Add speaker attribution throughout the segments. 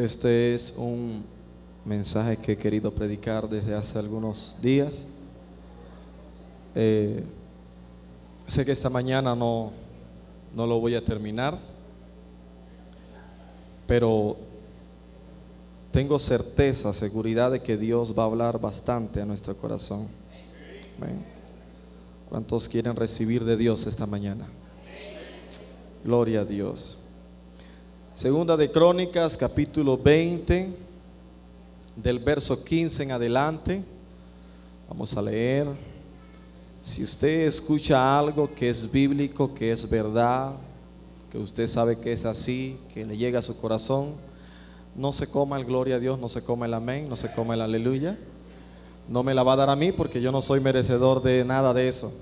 Speaker 1: Este es un mensaje que he querido predicar desde hace algunos días. Sé que esta mañana no lo voy a terminar, pero tengo certeza, seguridad de que Dios va a hablar bastante a nuestro corazón. ¿Ven? ¿Cuántos quieren recibir de Dios esta mañana? Gloria a Dios. Segunda de Crónicas, capítulo 20, del verso 15 en adelante. Vamos a leer. Si usted escucha algo que es bíblico, que es verdad, que usted sabe que es así, que le llega a su corazón, no se coma el gloria a Dios, no se coma el amén, no se coma el aleluya. No me la va a dar a mí porque yo no soy merecedor de nada de eso.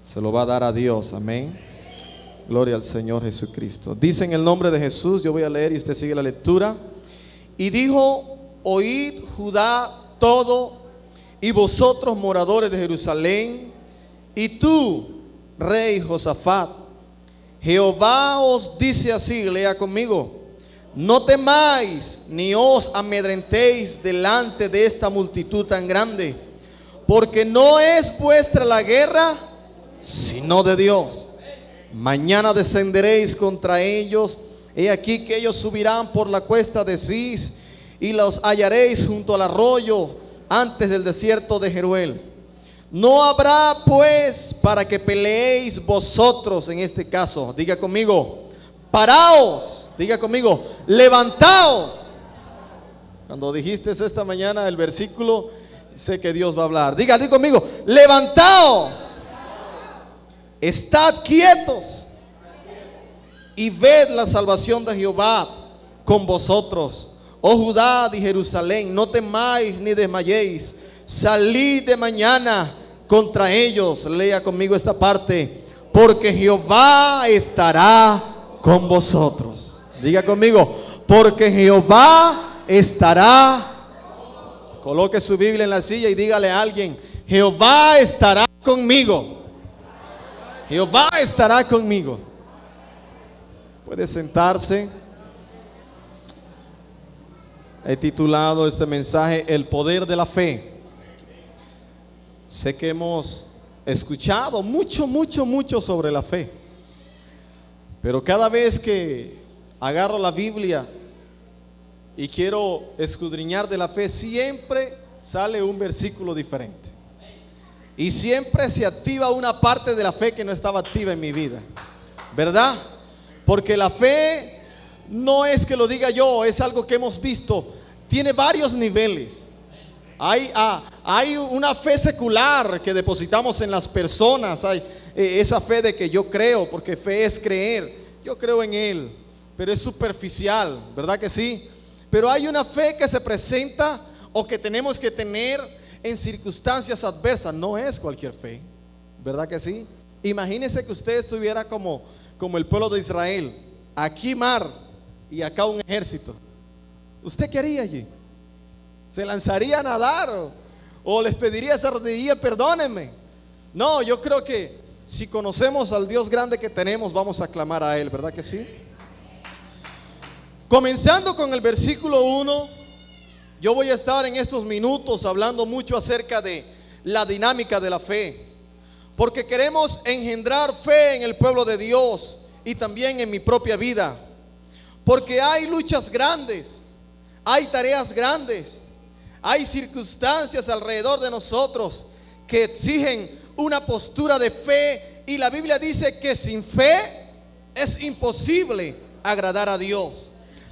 Speaker 1: Se lo va a dar a Dios, amén. Gloria al Señor Jesucristo. Dice en el nombre de Jesús, yo voy a leer y usted sigue la lectura. Y dijo: oíd Judá todo, y vosotros moradores de Jerusalén, y tú, rey Josafat, Jehová os dice así, lea conmigo: no temáis ni os amedrentéis delante de esta multitud tan grande, porque no es vuestra la guerra, sino de Dios. Mañana descenderéis contra ellos. He aquí que ellos subirán por la cuesta de Cis, y los hallaréis junto al arroyo, antes del desierto de Jeruel. No habrá pues para que peleéis vosotros en este caso. Diga conmigo: paraos. Diga conmigo: levantaos. Cuando dijiste esta mañana el versículo, sé que Dios va a hablar. Diga conmigo: levantaos. Estad quietos y ved la salvación de Jehová con vosotros, oh Judá y Jerusalén. No temáis ni desmayéis. Salid de mañana contra ellos. Lea conmigo esta parte: porque Jehová estará con vosotros. Diga conmigo: porque Jehová estará. Coloque su Biblia en la silla y dígale a alguien: Jehová estará conmigo. Jehová estará conmigo. Puede sentarse. He titulado este mensaje El poder de la fe. Sé que hemos escuchado mucho sobre la fe, pero cada vez que agarro la Biblia y quiero escudriñar de la fe, siempre sale un versículo diferente. Y siempre se activa una parte de la fe que no estaba activa en mi vida, ¿verdad? Porque la fe no es que lo diga yo, es algo que hemos visto. Tiene varios niveles. Hay una fe secular que depositamos en las personas. Hay esa fe de que yo creo, porque fe es creer. Yo creo en Él, pero es superficial, ¿verdad que sí? Pero hay una fe que se presenta o que tenemos que tener en circunstancias adversas. No es cualquier fe, ¿verdad que sí? Imagínese que usted estuviera como el pueblo de Israel, aquí mar y acá un ejército. ¿Usted qué haría allí? ¿Se lanzaría a nadar o les pediría esa rodilla, perdónenme? No, yo creo que si conocemos al Dios grande que tenemos, vamos a clamar a Él, ¿verdad que sí? Comenzando con el versículo 1, yo voy a estar en estos minutos hablando mucho acerca de la dinámica de la fe, porque queremos engendrar fe en el pueblo de Dios y también en mi propia vida, porque hay luchas grandes, hay tareas grandes, hay circunstancias alrededor de nosotros que exigen una postura de fe, y la Biblia dice que sin fe es imposible agradar a Dios.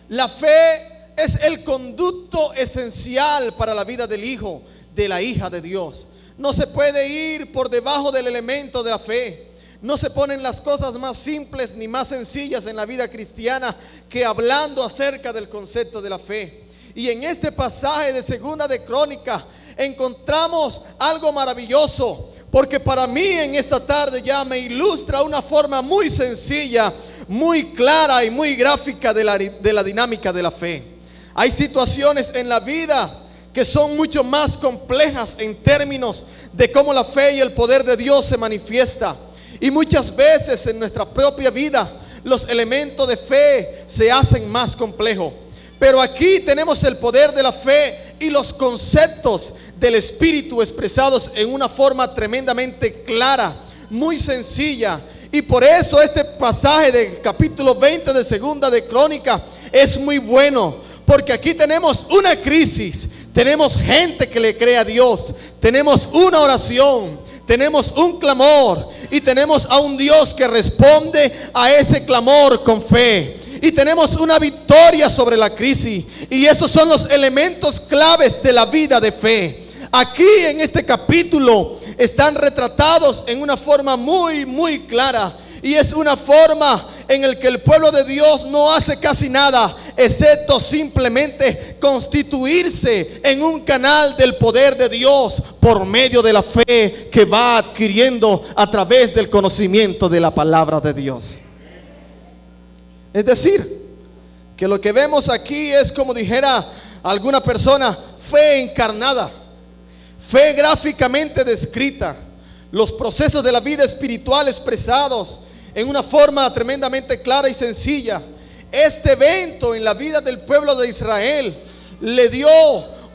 Speaker 1: La fe es el conducto esencial para la vida del hijo, de la hija de Dios. No se puede ir por debajo del elemento de la fe. No se ponen las cosas más simples ni más sencillas en la vida cristiana que hablando acerca del concepto de la fe. Y en este pasaje de Segunda de Crónicas encontramos algo maravilloso, porque para mí en esta tarde ya me ilustra una forma muy sencilla, muy clara y muy gráfica de la dinámica de la fe. Hay situaciones en la vida que son mucho más complejas en términos de cómo la fe y el poder de Dios se manifiesta. Y muchas veces en nuestra propia vida los elementos de fe se hacen más complejos.
Speaker 2: Pero aquí tenemos el poder de la fe y los conceptos del Espíritu expresados en una forma tremendamente clara, muy sencilla. Y por eso este pasaje del capítulo 20 de Segunda de Crónica es muy bueno, porque aquí tenemos una crisis, tenemos gente que le cree a Dios, tenemos una oración, tenemos un clamor y tenemos a un Dios que responde a ese clamor con fe. Y tenemos una victoria sobre la crisis. Y esos son los elementos claves de la vida de fe. Aquí en este capítulo están retratados en una forma muy clara. Y es una forma en la que el pueblo de Dios no hace casi nada, excepto simplemente constituirse en un canal del poder de Dios por medio de la fe que va adquiriendo a través del conocimiento de la palabra de Dios. Es decir, que lo que vemos aquí es, como dijera alguna persona, fe encarnada, fe gráficamente descrita, los procesos de la vida espiritual expresados en una forma tremendamente clara y sencilla. Este evento en la vida del pueblo de Israel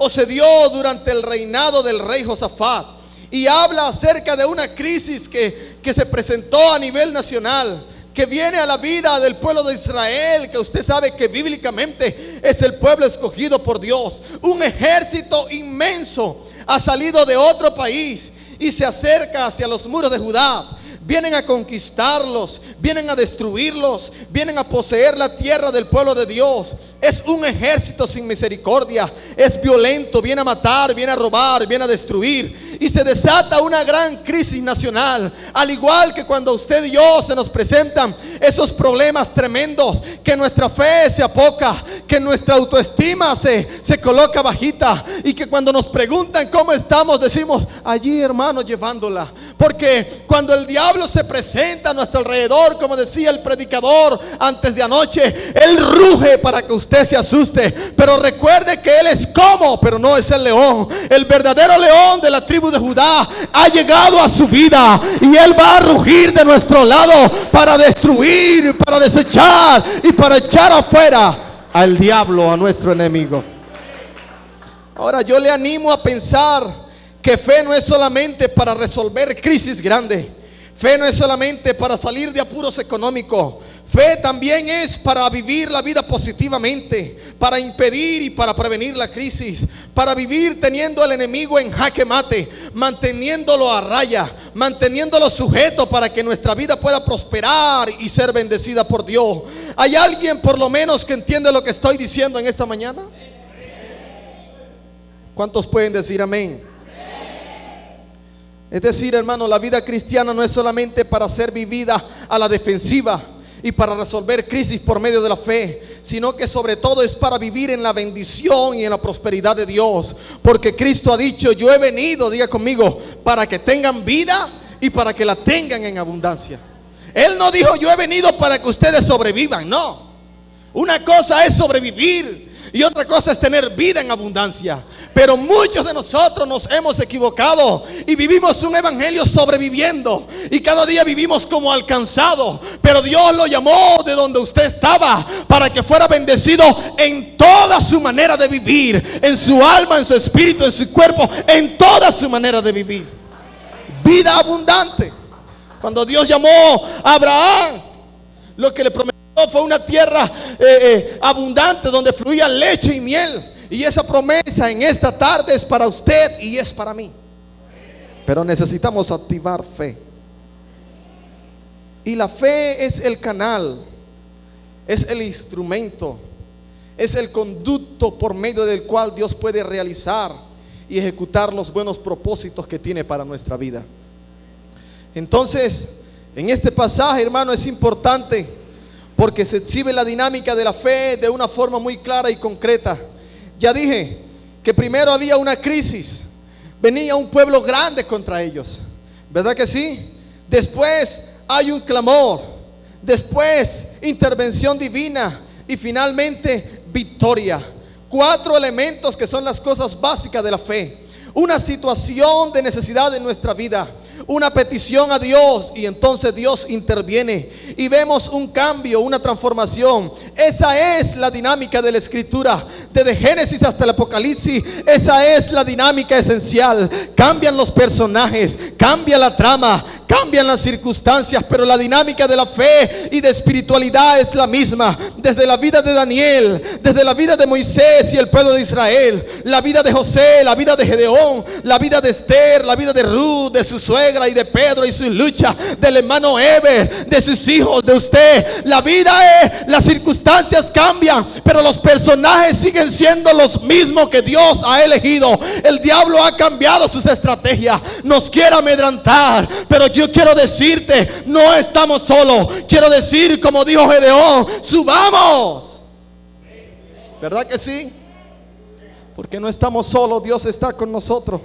Speaker 2: se dio durante el reinado del rey Josafat, y habla acerca de una crisis que se presentó a nivel nacional, que viene a la vida del pueblo de Israel, que usted sabe que bíblicamente es el pueblo escogido por Dios. Un ejército inmenso ha salido de otro país y se acerca hacia los muros de Judá. Vienen a conquistarlos, vienen a destruirlos, vienen a poseer la tierra del pueblo de Dios. Es un ejército sin misericordia, es violento, viene a matar, viene a robar, viene a destruir. Y se desata una gran crisis nacional, al igual que cuando usted y yo se nos presentan esos problemas tremendos, que nuestra fe se apoca, que nuestra autoestima se coloca bajita, y que cuando nos preguntan cómo estamos, decimos: allí, hermano, llevándola. Porque cuando el diablo se presenta a nuestro alrededor, como decía el predicador antes de anoche, él ruge para que usted se asuste. Pero recuerde que él es pero no es el león. El verdadero león de la tribu de Judá ha llegado a su vida, y él va a rugir de nuestro lado para destruir, para desechar y para echar afuera al diablo, a nuestro enemigo. Ahora yo le animo a pensar que fe no es solamente para resolver crisis grandes. Fe no es solamente para salir de apuros económicos. Fe también es para vivir la vida positivamente, para impedir y para prevenir la crisis, para vivir teniendo al enemigo en jaque mate, manteniéndolo a raya, manteniéndolo sujeto para que nuestra vida pueda prosperar y ser bendecida por Dios. ¿Hay alguien por lo menos que entiende lo que estoy diciendo en esta mañana? ¿Cuántos pueden decir amén? Es decir, hermano, la vida cristiana no es solamente para ser vivida a la defensiva y para resolver crisis por medio de la fe, sino que sobre todo es para vivir en la bendición y en la prosperidad de Dios. Porque Cristo ha dicho: yo he venido, diga conmigo, para que tengan vida y para que la tengan en abundancia. Él no dijo: yo he venido para que ustedes sobrevivan. No, una cosa es sobrevivir y otra cosa es tener vida en abundancia. Pero muchos de nosotros nos hemos equivocado y vivimos un evangelio sobreviviendo, y cada día vivimos como alcanzados. Pero Dios lo llamó de donde usted estaba para que fuera bendecido en toda su manera de vivir, en su alma, en su espíritu, en su cuerpo, en toda su manera de vivir. Vida abundante. Cuando Dios llamó a Abraham, lo que le prometió fue una tierra abundante donde fluía leche y miel. Y esa promesa en esta tarde es para usted y es para mí. Pero necesitamos activar fe. Y la fe es el canal, es el instrumento, es el conducto por medio del cual Dios puede realizar y ejecutar los buenos propósitos que tiene para nuestra vida. Entonces, en este pasaje, hermano, es importante porque se exhibe la dinámica de la fe de una forma muy clara y concreta. Ya dije que primero había una crisis, venía un pueblo grande contra ellos, ¿verdad que sí? Después hay un clamor, después intervención divina y finalmente victoria. 4 elementos que son las cosas básicas de la fe. Una situación de necesidad en nuestra vida, una petición a Dios y entonces Dios interviene y vemos un cambio, una transformación. Esa es la dinámica de la escritura, desde Génesis hasta el Apocalipsis. Esa es la dinámica esencial. Cambian los personajes, cambia la trama, cambian las circunstancias, pero la dinámica de la fe y de espiritualidad es la misma. Desde la vida de Daniel, desde la vida de Moisés y el pueblo de Israel, la vida de José, la vida de Gedeón, la vida de Esther, la vida de Ruth, de su suegra y de Pedro y su lucha, del hermano Eber, de sus hijos, de usted. La vida es, las circunstancias cambian, pero los personajes siguen siendo los mismos que Dios ha elegido. El diablo ha cambiado sus estrategias, nos quiere amedrentar, pero yo quiero decirte, no estamos solos. Quiero decir, como dijo Gedeón, subamos. ¿Verdad que sí? Porque no estamos solos, Dios está con nosotros.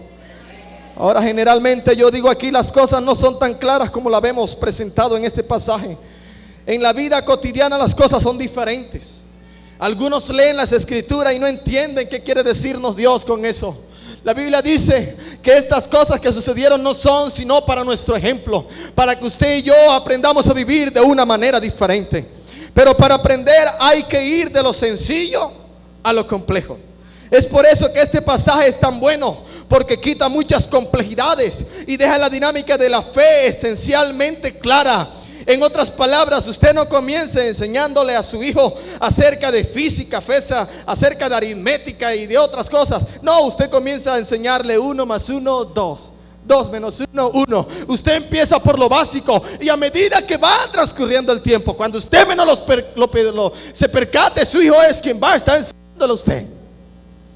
Speaker 2: Ahora, generalmente yo digo aquí, las cosas no son tan claras como la vemos presentado en este pasaje. En la vida cotidiana las cosas son diferentes. Algunos leen las escrituras y no entienden qué quiere decirnos Dios con eso. La Biblia dice que estas cosas que sucedieron no son sino para nuestro ejemplo, para que usted y yo aprendamos a vivir de una manera diferente. Pero para aprender hay que ir de lo sencillo a lo complejo. Es por eso que este pasaje es tan bueno, porque quita muchas complejidades y deja la dinámica de la fe esencialmente clara. En otras palabras, usted no comience enseñándole a su hijo acerca de física, acerca de aritmética y de otras cosas. No, usted comienza a enseñarle 1 más 1, 2. 2 menos 1, 1. Usted empieza por lo básico y a medida que va transcurriendo el tiempo, cuando usted menos se percate, su hijo es quien va a estar enseñándole a usted.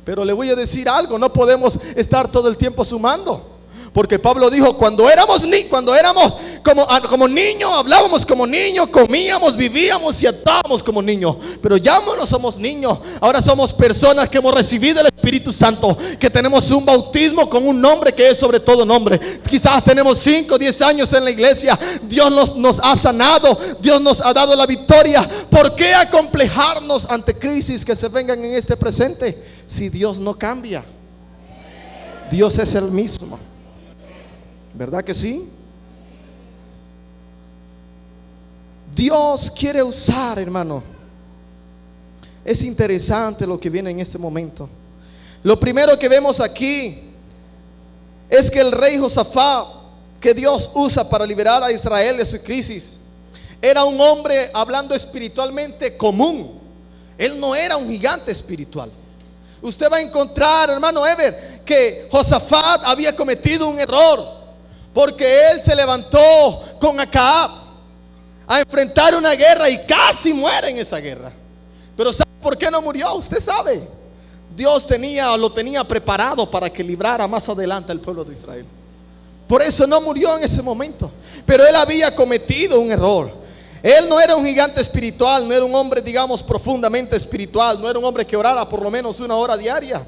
Speaker 2: Pero le voy a decir algo, no podemos estar todo el tiempo sumando. Porque Pablo dijo, cuando éramos como niños, hablábamos como niños, comíamos, vivíamos y actuábamos como niños. Pero ya no somos niños, ahora somos personas que hemos recibido el Espíritu Santo, que tenemos un bautismo con un nombre que es sobre todo nombre. Quizás tenemos 5 o 10 años en la iglesia, Dios nos ha sanado, Dios nos ha dado la victoria. ¿Por qué acomplejarnos ante crisis que se vengan en este presente si Dios no cambia? Dios es el mismo. ¿Verdad que sí? Dios quiere usar, hermano. Es interesante lo que viene en este momento. Lo primero que vemos aquí es que el rey Josafat, que Dios usa para liberar a Israel de su crisis, era un hombre, hablando espiritualmente, común. Él no era un gigante espiritual. Usted va a encontrar, hermano Eber, que Josafat había cometido un error, porque él se levantó con Acab a enfrentar una guerra y casi muere en esa guerra. Pero ¿sabe por qué no murió? Usted sabe. Dios lo tenía preparado para que librara más adelante al pueblo de Israel. Por eso no murió en ese momento. Pero él había cometido un error. Él no era un gigante espiritual, no era un hombre, digamos, profundamente espiritual. No era un hombre que orara por lo menos 1 hora diaria,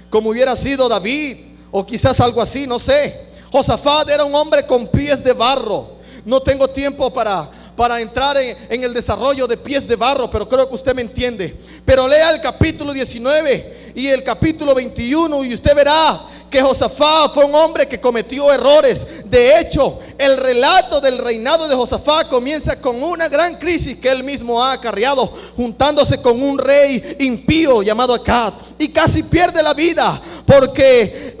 Speaker 2: como hubiera sido David, o quizás algo así, no sé. Josafat era un hombre con pies de barro. No tengo tiempo para entrar en el desarrollo de pies de barro, pero creo que usted me entiende. Pero lea el capítulo 19 y el capítulo 21 y usted verá que Josafat fue un hombre que cometió errores. De hecho, el relato del reinado de Josafat comienza con una gran crisis que él mismo ha acarreado, juntándose con un rey impío llamado Acab, y casi pierde la vida, porque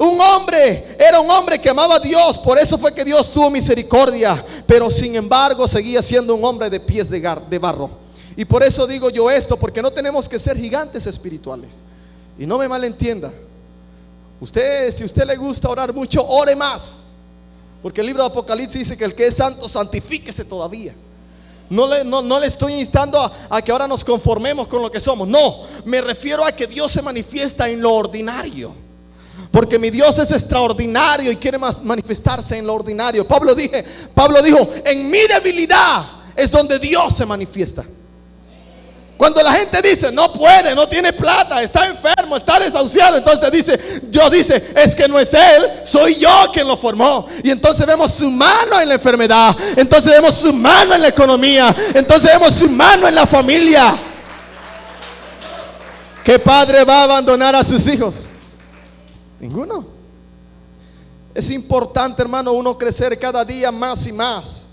Speaker 2: era un hombre que amaba a Dios. Por eso fue que Dios tuvo misericordia, pero sin embargo seguía siendo un hombre de pies de barro. Y por eso digo yo esto, porque no tenemos que ser gigantes espirituales. Y no me malentienda. Si usted le gusta orar mucho, ore más, porque el libro de Apocalipsis dice que el que es santo, santifíquese todavía. No le estoy instando a que ahora nos conformemos con lo que somos. No, me refiero a que Dios se manifiesta en lo ordinario, porque mi Dios es extraordinario y quiere manifestarse en lo ordinario. Pablo dijo, en mi debilidad es donde Dios se manifiesta. Cuando la gente dice, no puede, no tiene plata, está enfermo, está desahuciado, entonces Dios dice, es que no es él, soy yo quien lo formó. Y entonces vemos su mano en la enfermedad, entonces vemos su mano en la economía, entonces vemos su mano en la familia. ¿Qué padre va a abandonar a sus hijos? Ninguno. Es importante, hermano, uno crecer cada día más y más.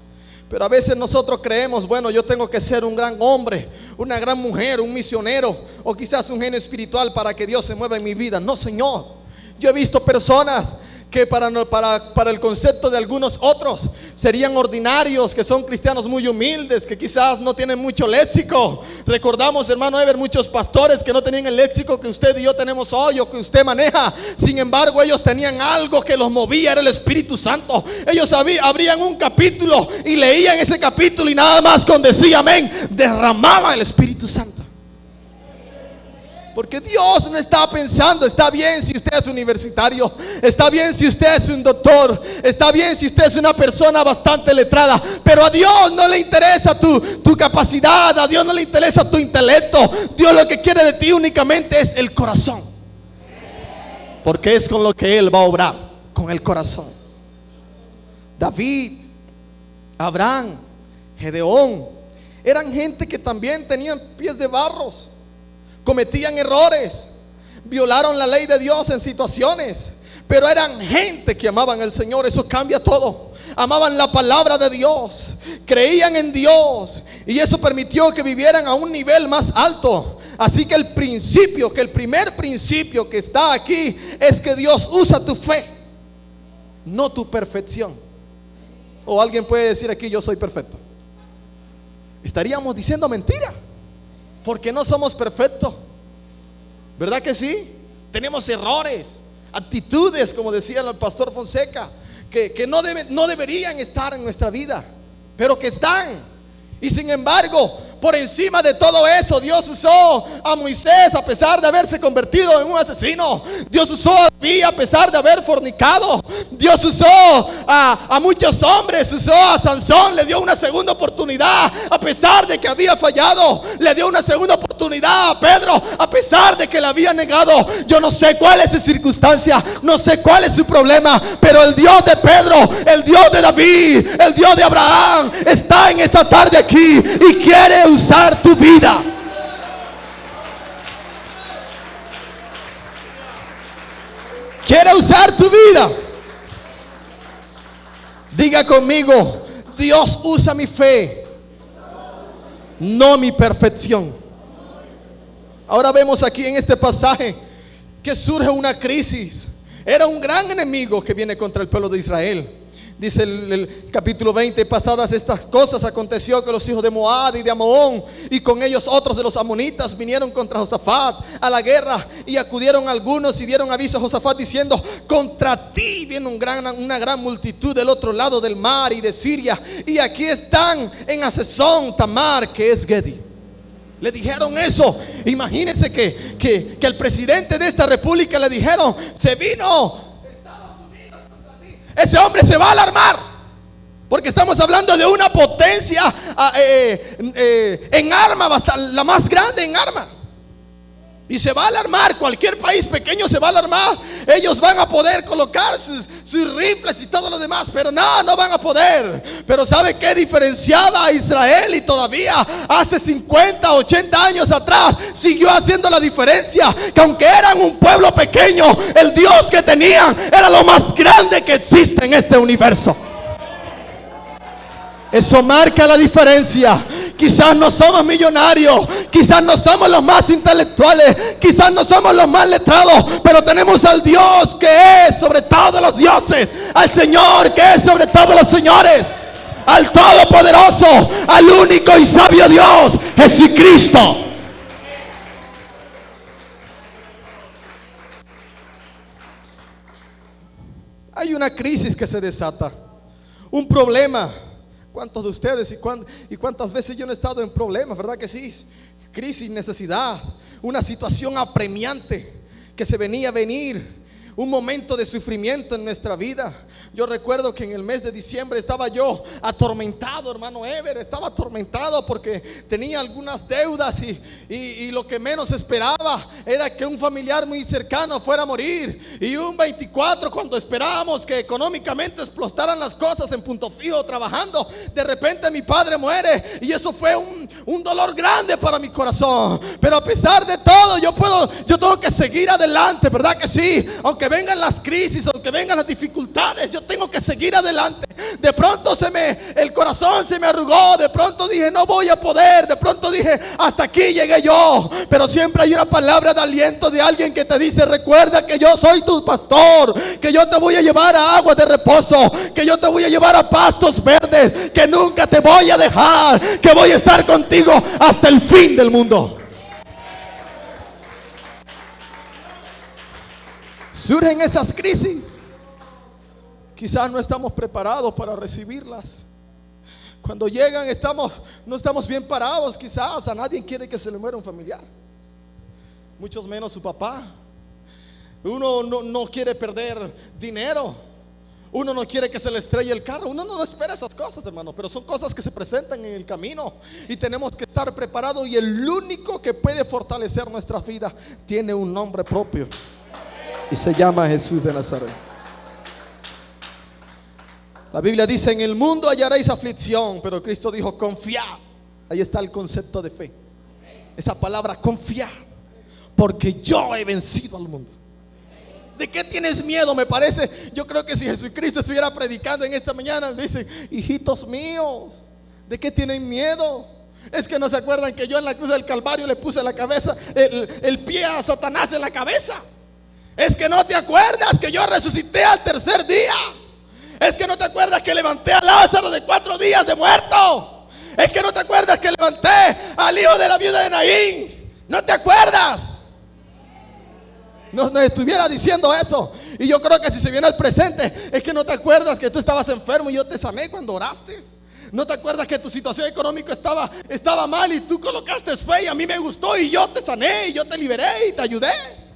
Speaker 2: Pero a veces nosotros creemos, bueno, yo tengo que ser un gran hombre, una gran mujer, un misionero, o quizás un genio espiritual para que Dios se mueva en mi vida. No, Señor. Yo he visto personas que para el concepto de algunos otros serían ordinarios, que son cristianos muy humildes, que quizás no tienen mucho léxico. Recordamos, hermano Ever, muchos pastores que no tenían el léxico que usted y yo tenemos hoy o que usted maneja. Sin embargo, ellos tenían algo que los movía, era el Espíritu Santo. Ellos abrían un capítulo y leían ese capítulo y nada más con decir amén, derramaba el Espíritu Santo. Porque Dios no está pensando, está bien si usted es universitario, está bien si usted es un doctor, está bien si usted es una persona bastante letrada, pero a Dios no le interesa tu capacidad, a Dios no le interesa tu intelecto. Dios lo que quiere de ti únicamente es el corazón, porque es con lo que Él va a obrar, con el corazón. David, Abraham, Gedeón, eran gente que también tenían pies de barros. Cometían errores, violaron la ley de Dios en situaciones, pero eran gente que amaban al Señor. Eso cambia todo. Amaban la palabra de Dios, creían en Dios, y eso permitió que vivieran a un nivel más alto. Así que el primer principio que está aquí es que Dios usa tu fe, no tu perfección. O alguien puede decir aquí, yo soy perfecto. Estaríamos diciendo mentira, porque no somos perfectos, ¿verdad que sí? Tenemos errores, actitudes, como decía el pastor Fonseca, que no deberían estar en nuestra vida, pero que están. Y sin embargo, por encima de todo eso, Dios usó a Moisés a pesar de haberse convertido en un asesino. Dios usó a David a pesar de haber fornicado. Dios usó a muchos hombres, usó a Sansón, le dio una segunda oportunidad a pesar de que había fallado. Le dio una segunda oportunidad a Pedro a pesar de que le había negado. Yo no sé cuál es su circunstancia, no sé cuál es su problema, pero el Dios de Pedro, el Dios de David, el Dios de Abraham está en esta tarde aquí y quiere usar tu vida. Quiere usar tu vida. Diga conmigo, Dios usa mi fe, no mi perfección. Ahora vemos aquí en este pasaje que surge una crisis. Era un gran enemigo que viene contra el pueblo de Israel. Dice el capítulo 20, pasadas estas cosas aconteció que los hijos de Moab y de Amón y con ellos otros de los amonitas vinieron contra Josafat a la guerra, y acudieron algunos y dieron aviso a Josafat diciendo: contra ti viene una gran multitud del otro lado del mar y de Siria, y aquí están en Hazezón Tamar, que es Gedi. Le dijeron eso. Imagínense que el presidente de esta república le dijeron: se vino ese hombre, se va a alarmar, porque estamos hablando de una potencia en arma, la más grande en arma, y se va a alarmar. Cualquier país pequeño se va a alarmar. Ellos van a poder colocar sus rifles y todo lo demás, pero no van a poder. Pero ¿sabe qué diferenciaba a Israel? Y todavía hace 50, 80 años atrás siguió haciendo la diferencia, que aunque eran un pueblo pequeño, el Dios que tenían era lo más grande que existe en este universo. Eso marca la diferencia. Quizás no somos millonarios, quizás no somos los más intelectuales, quizás no somos los más letrados, pero tenemos al Dios que es sobre todos los dioses, al Señor que es sobre todos los señores, al Todopoderoso, al único y sabio Dios, Jesucristo. Hay una crisis que se desata, un problema. ¿Cuántos de ustedes y cuántas veces yo no he estado en problemas, verdad que sí? Crisis, necesidad, una situación apremiante que se venía a venir, un momento de sufrimiento en nuestra vida. Yo recuerdo que en el mes de diciembre estaba yo atormentado, hermano Ever, estaba atormentado porque tenía algunas deudas y lo que menos esperaba era que un familiar muy cercano fuera a morir. Y un 24, cuando esperábamos que económicamente explotaran las cosas en Punto Fijo trabajando, de repente mi padre muere, y eso fue un dolor grande para mi corazón. Pero a pesar de todo, yo tengo que seguir adelante, ¿verdad que sí? Aunque aunque vengan las crisis, aunque vengan las dificultades, yo tengo que seguir adelante. De pronto el corazón se me arrugó, de pronto dije no voy a poder, de pronto dije hasta aquí llegué yo, pero siempre hay una palabra de aliento de alguien que te dice: recuerda que yo soy tu pastor, que yo te voy a llevar a aguas de reposo, que yo te voy a llevar a pastos verdes, que nunca te voy a dejar, que voy a estar contigo hasta el fin del mundo. Surgen esas crisis, quizás no estamos preparados para recibirlas. Cuando llegan no estamos bien parados. Quizás a nadie quiere que se le muera un familiar, muchos menos su papá. Uno no quiere perder dinero, uno no quiere que se le estrelle el carro. Uno no espera esas cosas, hermano, pero son cosas que se presentan en el camino y tenemos que estar preparados. Y el único que puede fortalecer nuestra vida tiene un nombre propio y se llama Jesús de Nazaret. La Biblia dice: en el mundo hallaréis aflicción, pero Cristo dijo: confiad. Ahí está el concepto de fe, esa palabra confiar, porque yo he vencido al mundo. ¿De qué tienes miedo? Me parece, yo creo que si Jesucristo estuviera predicando en esta mañana, le dice: hijitos míos, ¿de qué tienen miedo? Es que no se acuerdan que yo en la cruz del Calvario le puse la cabeza, el pie a Satanás en la cabeza. Es que no te acuerdas que yo resucité al tercer día. Es que no te acuerdas que levanté a Lázaro de 4 días de muerto. Es que no te acuerdas que levanté al hijo de la viuda de Naín. No te acuerdas. No estuviera diciendo eso. Y yo creo que si se viene al presente, es que no te acuerdas que tú estabas enfermo y yo te sané cuando oraste. No te acuerdas que tu situación económica estaba mal y tú colocaste fe y a mí me gustó y yo te sané y yo te liberé y te ayudé.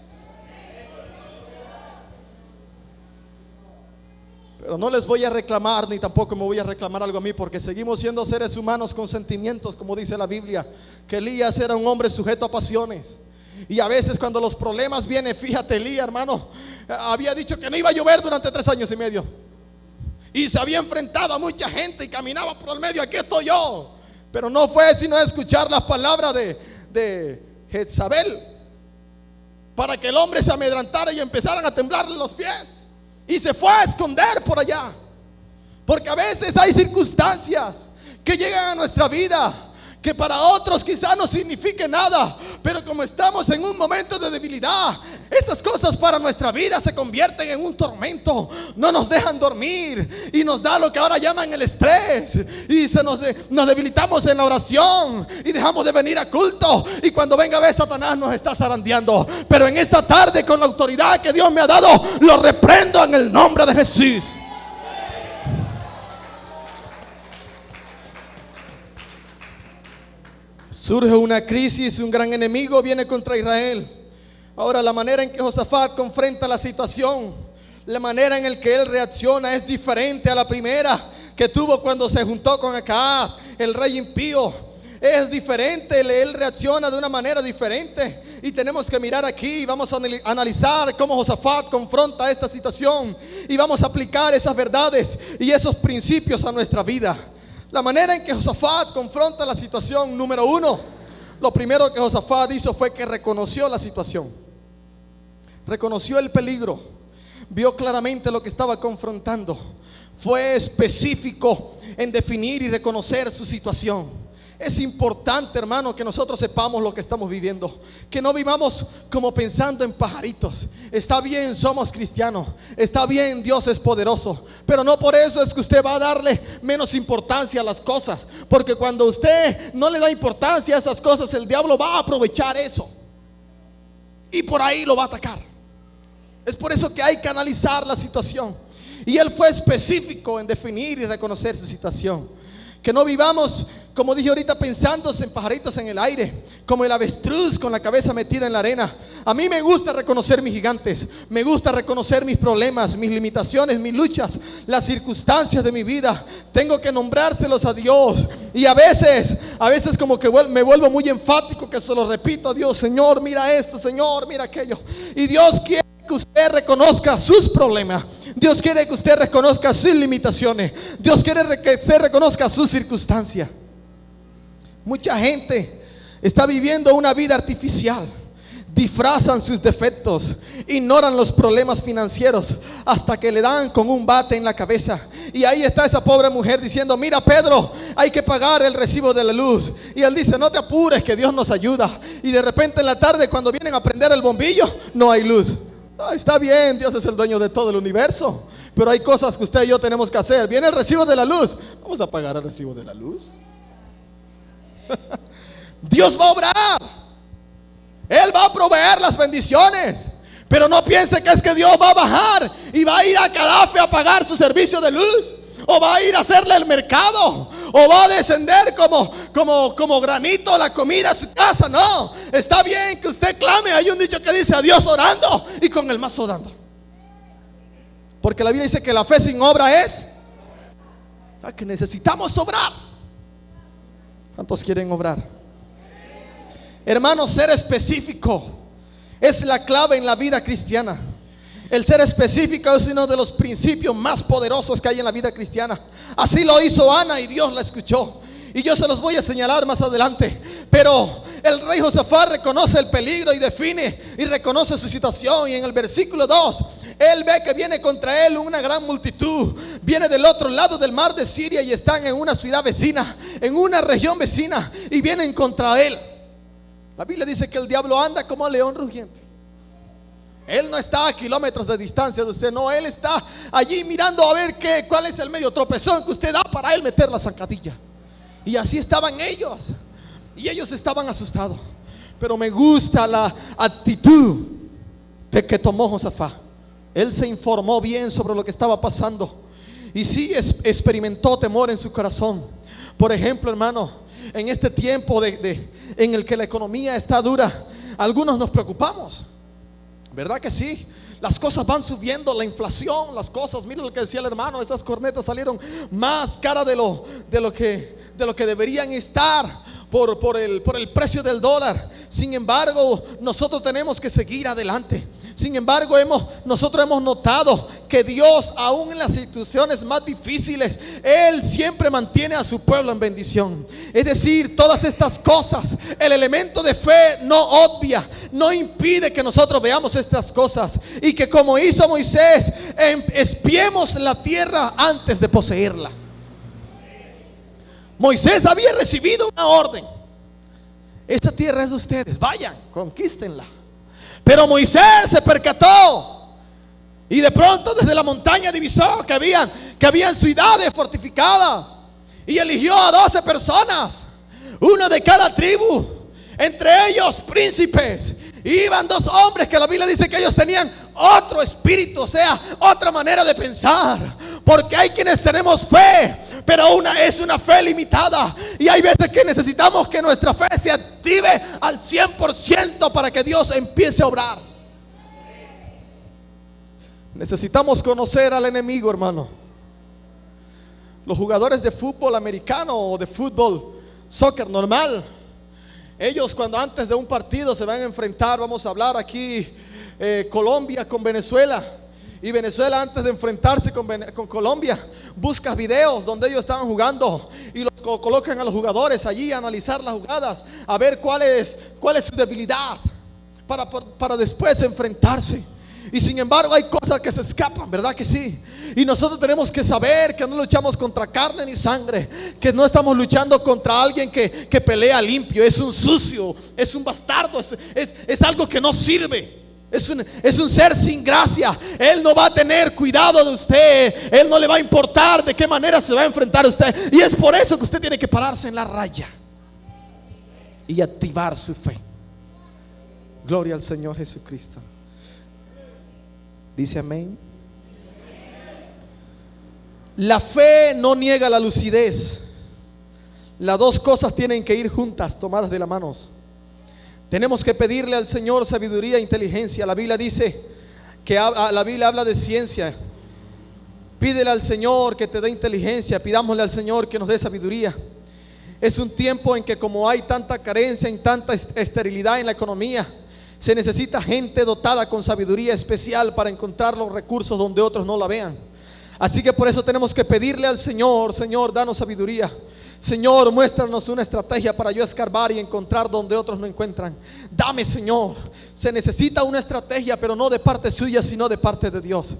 Speaker 2: Pero no les voy a reclamar, ni tampoco me voy a reclamar algo a mí, porque seguimos siendo seres humanos con sentimientos, como dice la Biblia, que Elías era un hombre sujeto a pasiones. Y a veces cuando los problemas vienen, fíjate, Elías, hermano, había dicho que no iba a llover durante 3 años y medio. Y se había enfrentado a mucha gente y caminaba por el medio: aquí estoy yo. Pero no fue sino escuchar las palabras de Jezabel para que el hombre se amedrantara y empezaran a temblarle los pies. Y se fue a esconder por allá. Porque a veces hay circunstancias que llegan a nuestra vida que para otros quizás no signifique nada, pero como estamos en un momento de debilidad, esas cosas para nuestra vida se convierten en un tormento. No nos dejan dormir y nos da lo que ahora llaman el estrés. Y nos debilitamos en la oración y dejamos de venir a culto. Y cuando venga a ver, Satanás nos está zarandeando. Pero en esta tarde, con la autoridad que Dios me ha dado, lo reprendo en el nombre de Jesús. Surge una crisis, un gran enemigo viene contra Israel. Ahora, la manera en que Josafat confronta la situación, la manera en que él reacciona es diferente a la primera que tuvo cuando se juntó con Acab, el rey impío. Es diferente, él reacciona de una manera diferente. Y tenemos que mirar aquí y vamos a analizar cómo Josafat confronta esta situación. Y vamos a aplicar esas verdades y esos principios a nuestra vida. La manera en que Josafat confronta la situación: número 1, lo primero que Josafat hizo fue que reconoció la situación, reconoció el peligro, vio claramente lo que estaba confrontando, fue específico en definir y reconocer su situación. Es importante, hermano, que nosotros sepamos lo que estamos viviendo, que no vivamos como pensando en pajaritos. Está bien, somos cristianos, está bien, Dios es poderoso, pero no por eso es que usted va a darle menos importancia a las cosas, porque cuando usted no le da importancia a esas cosas, el diablo va a aprovechar eso y por ahí lo va a atacar. Es por eso que hay que analizar la situación. Y él fue específico en definir y reconocer su situación. Que no vivamos, como dije ahorita, pensando en pajaritos en el aire, como el avestruz con la cabeza metida en la arena. A mí me gusta reconocer mis gigantes, me gusta reconocer mis problemas, mis limitaciones, mis luchas, las circunstancias de mi vida. Tengo que nombrárselos a Dios. Y a veces como que me vuelvo muy enfático, que se lo repito a Dios: Señor, mira esto, Señor, mira aquello. Y Dios quiere que usted reconozca sus problemas. Dios quiere que usted reconozca sus limitaciones. Dios quiere que usted reconozca sus circunstancias. Mucha gente está viviendo una vida artificial, disfrazan sus defectos, ignoran los problemas financieros hasta que le dan con un bate en la cabeza. Y ahí está esa pobre mujer diciendo: mira, Pedro, hay que pagar el recibo de la luz. Y él dice: no te apures, que Dios nos ayuda. Y de repente en la tarde, cuando vienen a prender el bombillo, no hay luz. Está bien, Dios es el dueño de todo el universo, pero hay cosas que usted y yo tenemos que hacer. Viene el recibo de la luz, vamos a pagar el recibo de la luz. Dios va a obrar, Él va a proveer las bendiciones, pero no piense que es que Dios va a bajar y va a ir a Cadafe a pagar su servicio de luz, o va a ir a hacerle el mercado, o va a descender como granito la comida a su casa. No, está bien que usted clame. Hay un dicho que dice: a Dios orando y con el mazo dando. Porque la Biblia dice que la fe sin obra es, o sea, que necesitamos obrar. ¿Cuántos quieren obrar? Hermanos, ser específico es la clave en la vida cristiana. El ser específico es uno de los principios más poderosos que hay en la vida cristiana. Así lo hizo Ana y Dios la escuchó. Y yo se los voy a señalar más adelante. Pero el rey Josafat reconoce el peligro y define y reconoce su situación. Y en el versículo 2, él ve que viene contra él una gran multitud. Viene del otro lado del mar de Siria y están en una ciudad vecina, en una región vecina, y vienen contra él. La Biblia dice que el diablo anda como león rugiente. Él no está a kilómetros de distancia de usted, no, él está allí mirando a ver cuál es el medio tropezón que usted da para él meter la zancadilla. Y así estaban ellos, y ellos estaban asustados. Pero me gusta la actitud de que tomó Josafat. Él se informó bien sobre lo que estaba pasando, y sí experimentó temor en su corazón. Por ejemplo, hermano, en este tiempo en el que la economía está dura, algunos nos preocupamos, ¿verdad que sí? Las cosas van subiendo, la inflación, las cosas, miren lo que decía el hermano, esas cornetas salieron más caras de lo que deberían estar por el precio del dólar. Sin embargo, nosotros tenemos que seguir adelante. Sin embargo, nosotros hemos notado que Dios, aún en las situaciones más difíciles, Él siempre mantiene a su pueblo en bendición. Es decir, todas estas cosas, el elemento de fe no obvia, no impide que nosotros veamos estas cosas, y que, como hizo Moisés, espiemos la tierra antes de poseerla. Moisés había recibido una orden: esta tierra es de ustedes, vayan, conquístenla. Pero Moisés se percató, y de pronto desde la montaña divisó que habían ciudades fortificadas, y eligió a 12 personas, uno de cada tribu, entre ellos príncipes. Iban 2 hombres que la Biblia dice que ellos tenían otro espíritu, o sea, otra manera de pensar. Porque hay quienes tenemos fe, pero es una fe limitada, y hay veces que necesitamos que nuestra fe se active al 100% para que Dios empiece a obrar. Necesitamos conocer al enemigo, hermano. Los jugadores de fútbol americano o de fútbol, soccer normal, ellos cuando antes de un partido se van a enfrentar, vamos a hablar aquí, Colombia con Venezuela. Y Venezuela, antes de enfrentarse con Colombia, busca videos donde ellos estaban jugando y los colocan a los jugadores allí a analizar las jugadas, a ver cuál es su debilidad para después enfrentarse. Y sin embargo hay cosas que se escapan, ¿verdad que sí? Y nosotros tenemos que saber que no luchamos contra carne ni sangre, que no estamos luchando contra alguien que pelea limpio. Es un sucio, es un bastardo, es algo que no sirve. Es un ser sin gracia. Él no va a tener cuidado de usted. Él no le va a importar de qué manera se va a enfrentar a usted. Y es por eso que usted tiene que pararse en la raya y activar su fe. Gloria al Señor Jesucristo. Dice amén. La fe no niega la lucidez. Las dos cosas tienen que ir juntas, tomadas de las manos. Tenemos que pedirle al Señor sabiduría e inteligencia. La Biblia dice que la Biblia habla de ciencia. Pídele al Señor que te dé inteligencia. Pidámosle al Señor que nos dé sabiduría. Es un tiempo en que, como hay tanta carencia y tanta esterilidad en la economía, se necesita gente dotada con sabiduría especial para encontrar los recursos donde otros no la vean. Así que por eso tenemos que pedirle al Señor: Señor, danos sabiduría. Señor, muéstranos una estrategia para yo escarbar y encontrar donde otros no encuentran. Dame, Señor. Se necesita una estrategia, pero no de parte suya, sino de parte de Dios.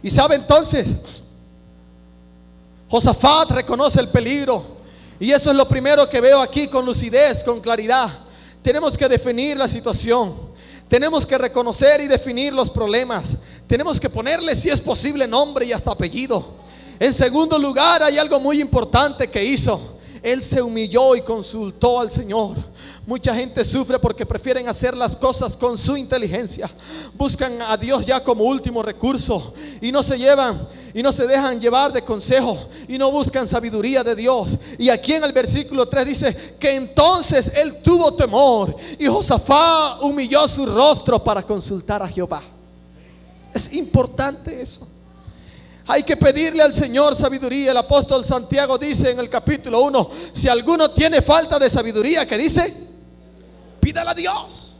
Speaker 2: Y sabe entonces, Josafat reconoce el peligro. Y eso es lo primero que veo aquí con lucidez, con claridad. Tenemos que definir la situación. Tenemos que reconocer y definir los problemas. Tenemos que ponerle, si es posible, nombre y hasta apellido. En segundo lugar, hay algo muy importante que hizo. Él se humilló y consultó al Señor. Mucha gente sufre porque prefieren hacer las cosas con su inteligencia. Buscan a Dios ya como último recurso y no se dejan llevar de consejo y no buscan sabiduría de Dios. Y aquí en el versículo 3 dice que entonces él tuvo temor y Josafat humilló su rostro para consultar a Jehová. Es importante eso. Hay que pedirle al Señor sabiduría. El apóstol Santiago dice en el capítulo 1: si alguno tiene falta de sabiduría, ¿qué dice? Pídala a Dios,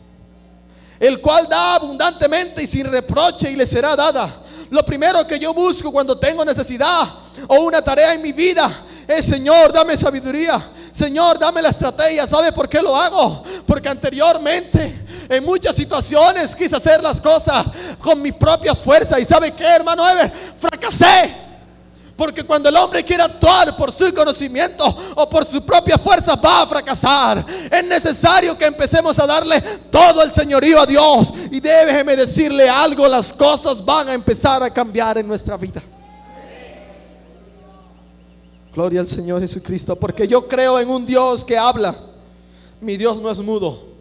Speaker 2: el cual da abundantemente y sin reproche, y le será dada. Lo primero que yo busco cuando tengo necesidad o una tarea en mi vida es: Señor, dame sabiduría. Señor, dame la estrategia. ¿Sabe por qué lo hago? Porque anteriormente en muchas situaciones quise hacer las cosas con mis propias fuerzas. ¿Y sabe qué, hermano Ever? Fracasé. Porque cuando el hombre quiere actuar por su conocimiento o por su propia fuerza, va a fracasar. Es necesario que empecemos a darle todo el señorío a Dios. Y déjeme decirle algo: las cosas van a empezar a cambiar en nuestra vida. Gloria al Señor Jesucristo. Porque yo creo en un Dios que habla. Mi Dios no es mudo.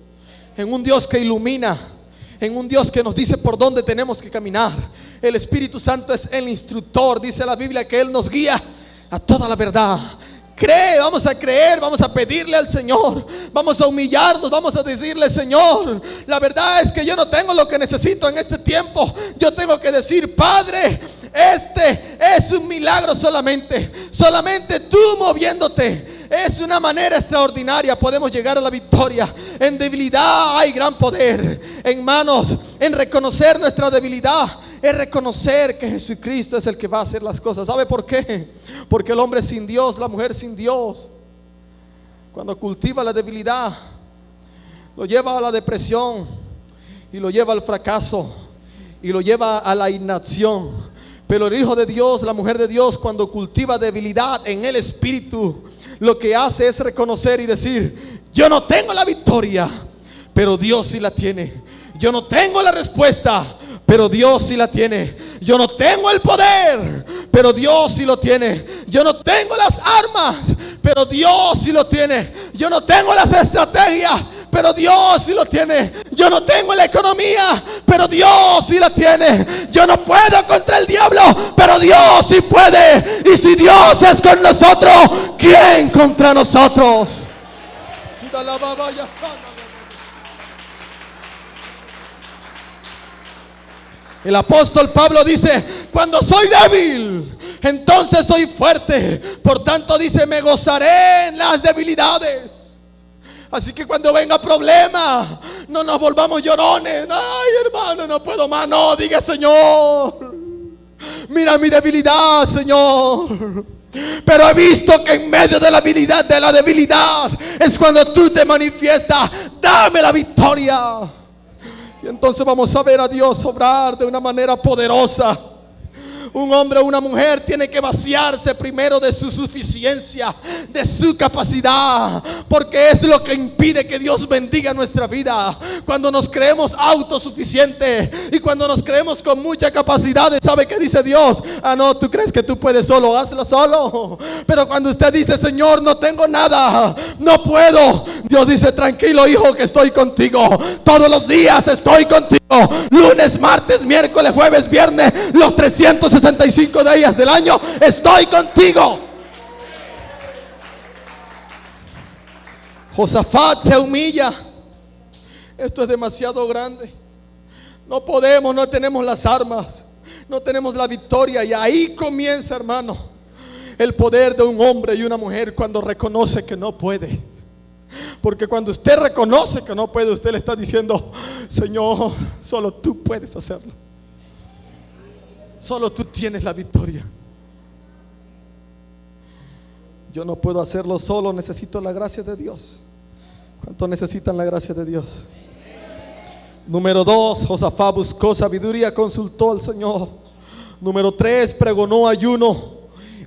Speaker 2: En un Dios que ilumina. En un Dios que nos dice por dónde tenemos que caminar. El Espíritu Santo es el instructor. Dice la Biblia que Él nos guía a toda la verdad. Cree, vamos a creer, vamos a pedirle al Señor, vamos a humillarnos, vamos a decirle: Señor, la verdad es que yo no tengo lo que necesito en este tiempo. Yo tengo que decir: Padre, este es un milagro solamente tú moviéndote. Es una manera extraordinaria. Podemos llegar a la victoria. En debilidad hay gran poder. Hermanos, en reconocer nuestra debilidad es reconocer que Jesucristo es el que va a hacer las cosas. ¿Sabe por qué? Porque el hombre sin Dios, la mujer sin Dios, cuando cultiva la debilidad, lo lleva a la depresión y lo lleva al fracaso y lo lleva a la inacción. Pero el Hijo de Dios, la mujer de Dios, cuando cultiva debilidad en el Espíritu, lo que hace es reconocer y decir: yo no tengo la victoria, pero Dios sí la tiene. Yo no tengo la respuesta, pero Dios sí la tiene. Yo no tengo el poder, pero Dios sí lo tiene. Yo no tengo las armas, pero Dios sí lo tiene. Yo no tengo las estrategias, pero Dios sí lo tiene. Yo no tengo la economía, pero Dios sí la tiene. Yo no puedo contra el diablo, pero Dios sí puede. Y si Dios es con nosotros, ¿quién contra nosotros? El apóstol Pablo dice: cuando soy débil, entonces soy fuerte. Por tanto dice: me gozaré en las debilidades. Así que cuando venga problema, no nos volvamos llorones. Ay, hermano, no puedo más. No, diga: Señor, mira mi debilidad, Señor. Pero he visto que en medio de la debilidad es cuando tú te manifiestas. Dame la victoria. Y entonces vamos a ver a Dios obrar de una manera poderosa. Un hombre o una mujer tiene que vaciarse primero de su suficiencia, de su capacidad, porque es lo que impide que Dios bendiga nuestra vida. Cuando nos creemos autosuficientes y cuando nos creemos con mucha capacidad, ¿sabe qué dice Dios? Ah, no, tú crees que tú puedes solo, hazlo solo. Pero cuando usted dice: Señor, no tengo nada, no puedo, Dios dice: tranquilo, hijo, que estoy contigo. Todos los días estoy contigo. Lunes, martes, miércoles, jueves, viernes, los 365 días del año estoy contigo. Josafat se humilla. Esto es demasiado grande. No podemos, no tenemos las armas, no tenemos la victoria. Y ahí comienza, hermano, el poder de un hombre y una mujer cuando reconoce que no puede. Porque cuando usted reconoce que no puede, usted le está diciendo: Señor, solo tú puedes hacerlo. Solo tú tienes la victoria.
Speaker 1: Yo no puedo hacerlo solo, necesito la gracia de Dios. ¿Cuántos necesitan la gracia de Dios? Número 2, Josafat buscó sabiduría, consultó al Señor. Número 3, pregonó ayuno,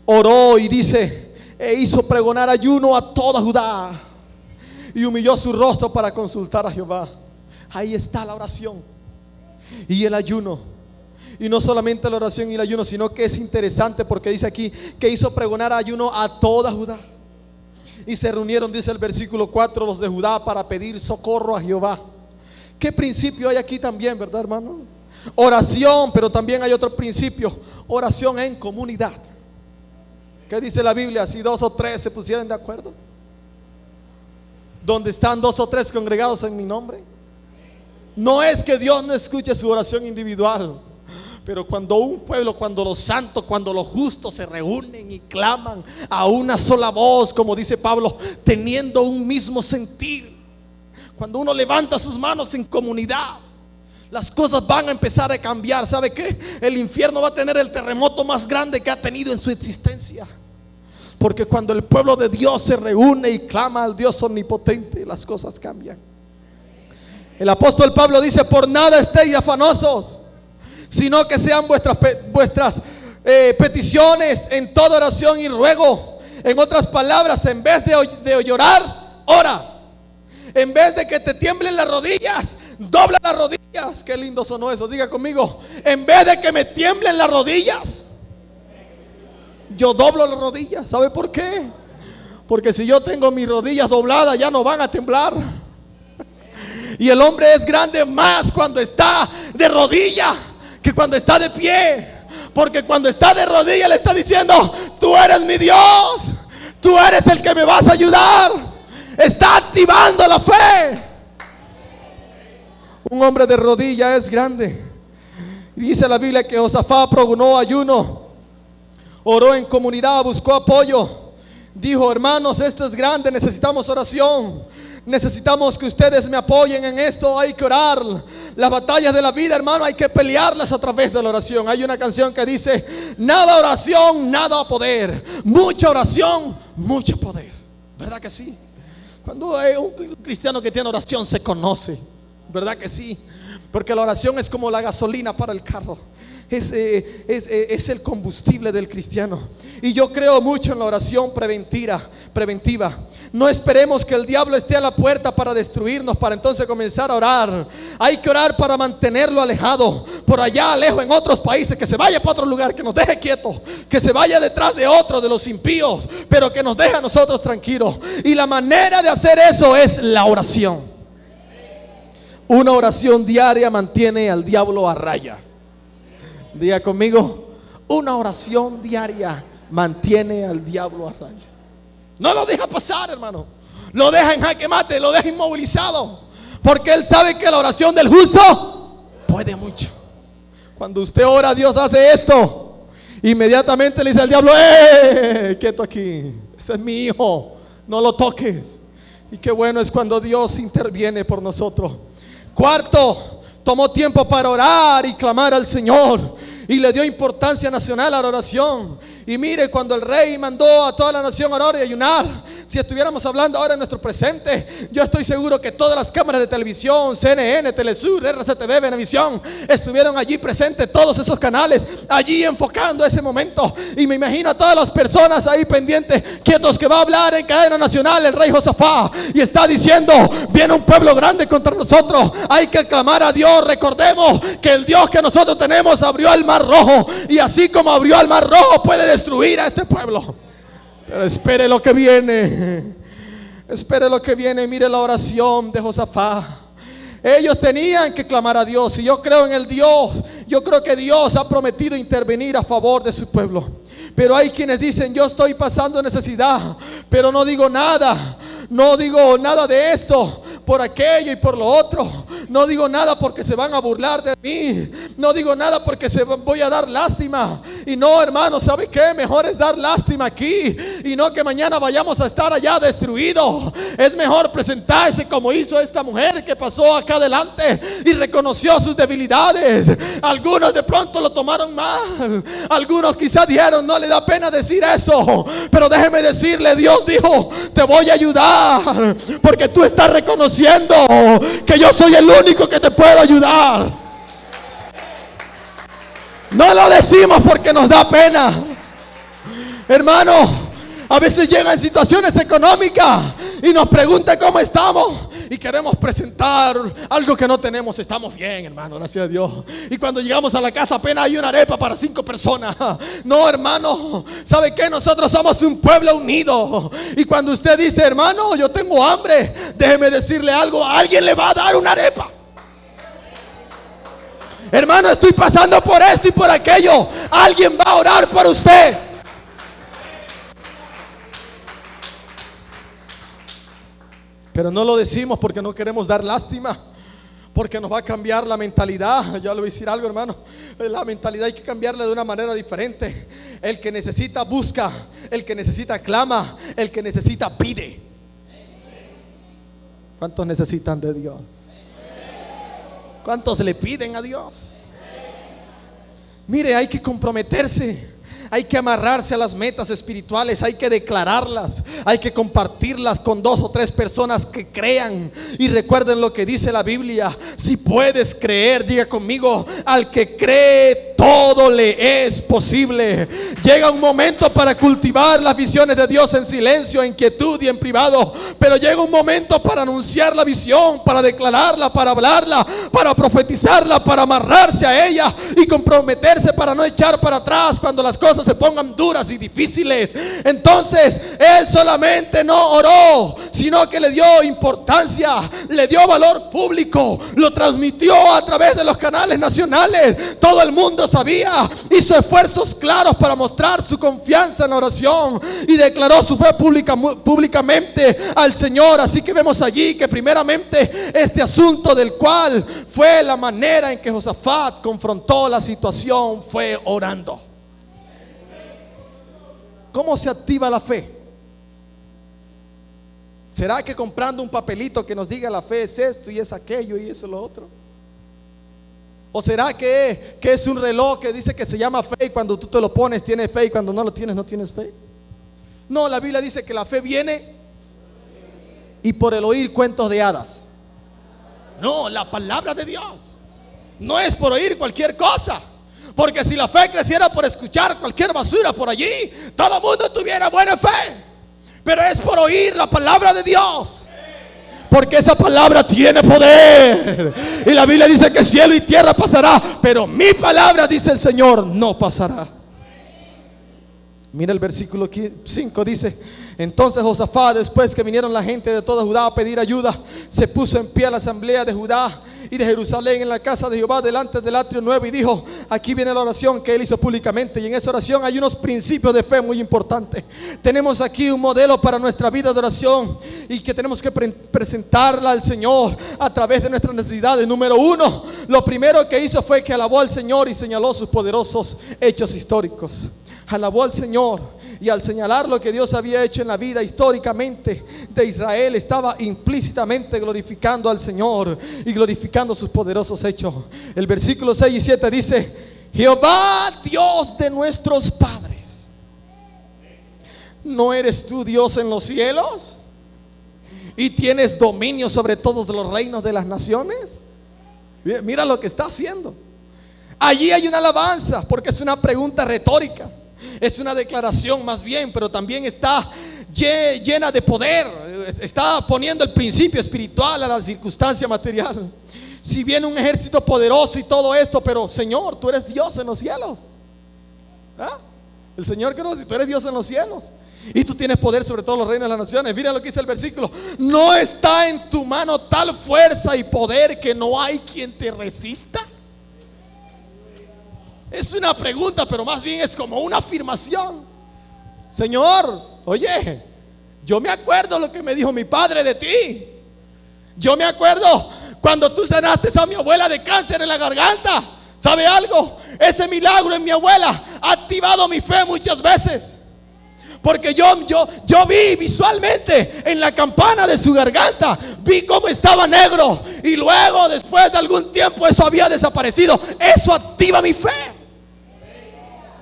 Speaker 1: oró y dice, e hizo pregonar ayuno a toda Judá y humilló su rostro para consultar a Jehová. Ahí está la oración y el ayuno. Y no solamente la oración y el ayuno, sino que es interesante porque dice aquí que hizo pregonar ayuno a toda Judá. Y se reunieron, dice el versículo 4, los de Judá para pedir socorro a Jehová. ¿Qué principio hay aquí también, verdad, hermano? Oración, pero también hay otro principio, oración en comunidad. ¿Qué dice la Biblia? Si 2 o 3 se pusieran de acuerdo, donde están 2 o 3 congregados en mi nombre. No es que Dios no escuche su oración individual, pero cuando un pueblo, cuando los santos, cuando los justos se reúnen y claman a una sola voz, como dice Pablo, teniendo un mismo sentir, cuando uno levanta sus manos en comunidad, las cosas van a empezar a cambiar. ¿Sabe qué? El infierno va a tener el terremoto más grande que ha tenido en su existencia. Porque cuando el pueblo de Dios se reúne y clama al Dios omnipotente, las cosas cambian. El apóstol Pablo dice, por nada estéis afanosos, sino que sean vuestras peticiones en toda oración y ruego. En otras palabras, en vez de llorar, ora. En vez de que te tiemblen las rodillas, dobla las rodillas. Qué lindo sonó eso, diga conmigo. En vez de que me tiemblen las rodillas, yo doblo las rodillas. ¿Sabe por qué? Porque si yo tengo mis rodillas dobladas, ya no van a temblar. Y el hombre es grande más cuando está de rodilla que cuando está de pie. Porque cuando está de rodilla le está diciendo, tú eres mi Dios, tú eres el que me vas a ayudar. Está activando la fe. Un hombre de rodilla es grande. Y dice la Biblia que Josafat pregonó ayuno, oró en comunidad, buscó apoyo. Dijo, hermanos, esto es grande, necesitamos oración. Necesitamos que ustedes me apoyen en esto. Hay que orar. Las batallas de la vida, hermano, hay que pelearlas a través de la oración. Hay una canción que dice, nada oración, nada poder. Mucha oración, mucho poder. ¿Verdad que sí? Cuando hay un cristiano que tiene oración se conoce, ¿verdad que sí? Porque la oración es como la gasolina para el carro. Es el combustible del cristiano. Y yo creo mucho en la oración preventiva. No esperemos que el diablo esté a la puerta para destruirnos, para entonces comenzar a orar. Hay que orar para mantenerlo alejado, por allá lejos en otros países, que se vaya para otro lugar, que nos deje quietos, que se vaya detrás de otro, de los impíos, pero que nos deje a nosotros tranquilos. Y la manera de hacer eso es la oración. Una oración diaria mantiene al diablo a raya. Diga conmigo, una oración diaria mantiene al diablo a raya. No lo deja pasar, hermano. Lo deja en jaque mate, lo deja inmovilizado. Porque él sabe que la oración del justo puede mucho. Cuando usted ora, Dios hace esto. Inmediatamente le dice al diablo, quieto aquí, ese es mi hijo, no lo toques. Y qué bueno es cuando Dios interviene por nosotros. Cuarto, tomó tiempo para orar y clamar al Señor, y le dio importancia nacional a la oración. Y mire, cuando el rey mandó a toda la nación a orar y ayunar, si estuviéramos hablando ahora en nuestro presente, yo estoy seguro que todas las cámaras de televisión, CNN, Telesur, RCTV, Venevisión, estuvieron allí presentes, todos esos canales, allí enfocando ese momento. Y me imagino a todas las personas ahí pendientes, quietos, que va a hablar en cadena nacional el rey Josafat, y está diciendo, viene un pueblo grande contra nosotros, hay que clamar a Dios. Recordemos que el Dios que nosotros tenemos abrió el mar rojo, y así como abrió el mar rojo, puede destruir a este pueblo. Pero espere lo que viene. Espere lo que viene. Mire la oración de Josafat. Ellos tenían que clamar a Dios. Y yo creo en el Dios. Yo creo que Dios ha prometido intervenir a favor de su pueblo. Pero hay quienes dicen, yo estoy pasando necesidad, pero no digo nada. No digo nada de esto, por aquello y por lo otro. No digo nada porque se van a burlar de mí. No digo nada porque voy a dar lástima.
Speaker 2: Y no, hermano, ¿sabe qué? Mejor es dar lástima aquí y no que mañana vayamos a estar allá destruidos. Es mejor presentarse como hizo esta mujer que pasó acá adelante y reconoció sus debilidades. Algunos de pronto lo tomaron mal, algunos quizás dijeron, no le da pena decir eso, pero déjeme decirle, Dios dijo, te voy a ayudar, porque tú estás reconociendo que yo soy el único que te puedo ayudar. No lo decimos porque nos da pena, hermano. A veces llegan situaciones económicas y nos preguntan cómo estamos y queremos presentar algo que no tenemos. Estamos bien, hermano, gracias a Dios. Y cuando llegamos a la casa apenas hay una arepa para 5 personas. No, hermano, ¿sabe qué? Nosotros somos un pueblo unido. Y cuando usted dice, hermano, yo tengo hambre, déjeme decirle algo, a alguien le va a dar una arepa. Hermano, estoy pasando por esto y por aquello, alguien va a orar por usted. Pero no lo decimos porque no queremos dar lástima, porque nos va a cambiar la mentalidad. Yo le voy a decir algo, hermano, la mentalidad hay que cambiarla de una manera diferente. El que necesita busca, el que necesita clama, el que necesita pide. ¿Cuántos necesitan de Dios? ¿Cuántos le piden a Dios? Mire, hay que comprometerse. Hay que amarrarse a las metas espirituales, hay que declararlas, hay que compartirlas con 2 o 3 personas que crean. Y recuerden lo que dice la Biblia: si puedes creer, diga conmigo, al que cree todo le es posible. Llega un momento para cultivar las visiones de Dios en silencio, en quietud y en privado, pero llega un momento para anunciar la visión, para declararla, para hablarla, para profetizarla, para amarrarse a ella y comprometerse para no echar para atrás cuando las cosas se pongan duras y difíciles. Entonces él solamente no oró, sino que le dio importancia, le dio valor público, lo transmitió a través de los canales nacionales. Todo el mundo sabía, hizo esfuerzos claros para mostrar su confianza en la oración y declaró su fe públicamente al Señor. Así que vemos allí que primeramente este asunto del cual fue la manera en que Josafat confrontó la situación fue orando. ¿Cómo se activa la fe? ¿Será que comprando un papelito que nos diga la fe es esto y es aquello y eso lo otro? ¿O será que es un reloj que dice que se llama fe y cuando tú te lo pones tienes fe y cuando no lo tienes no tienes fe? No, la Biblia dice que la fe viene y por el oír cuentos de hadas. No, la palabra de Dios. No es por oír cualquier cosa. Porque si la fe creciera por escuchar cualquier basura por allí, todo el mundo tuviera buena fe. Pero es por oír la palabra de Dios, porque esa palabra tiene poder. Y la Biblia dice que cielo y tierra pasará, pero mi palabra, dice el Señor, no pasará. Mira el versículo 5, dice: entonces Josafat, después que vinieron la gente de toda Judá a pedir ayuda, se puso en pie a la asamblea de Judá y de Jerusalén en la casa de Jehová delante del atrio nuevo y dijo: aquí viene la oración que él hizo públicamente. Y en esa oración hay unos principios de fe muy importantes. Tenemos aquí un modelo para nuestra vida de oración y que tenemos que presentarla al Señor a través de nuestras necesidades. Número 1, lo primero que hizo fue que alabó al Señor y señaló sus poderosos hechos históricos. Alabó al Señor, y al señalar lo que Dios había hecho en la vida históricamente de Israel, estaba implícitamente glorificando al Señor y glorificando sus poderosos hechos. El versículo 6 y 7 dice: Jehová, Dios de nuestros padres, ¿no eres tú Dios en los cielos? ¿Y tienes dominio sobre todos los reinos de las naciones? Mira lo que está haciendo. Allí hay una alabanza, porque es una pregunta retórica. Es una declaración más bien, pero también está llena de poder. Está poniendo el principio espiritual a la circunstancia material. Si viene un ejército poderoso y todo esto, pero Señor, tú eres Dios en los cielos. ¿Ah? El Señor que nos dice: tú eres Dios en los cielos y tú tienes poder sobre todos los reinos de las naciones. Mira lo que dice el versículo: no está en tu mano tal fuerza y poder que no hay quien te resista. Es una pregunta, pero más bien es como una afirmación. Señor, oye, yo me acuerdo lo que me dijo mi padre de ti. Yo me acuerdo cuando tú sanaste a mi abuela de cáncer en la garganta. ¿Sabe algo? Ese milagro en mi abuela ha activado mi fe muchas veces. Porque yo vi visualmente en la campana de su garganta, vi cómo estaba negro. Y luego, después de algún tiempo, eso había desaparecido. Eso activa mi fe.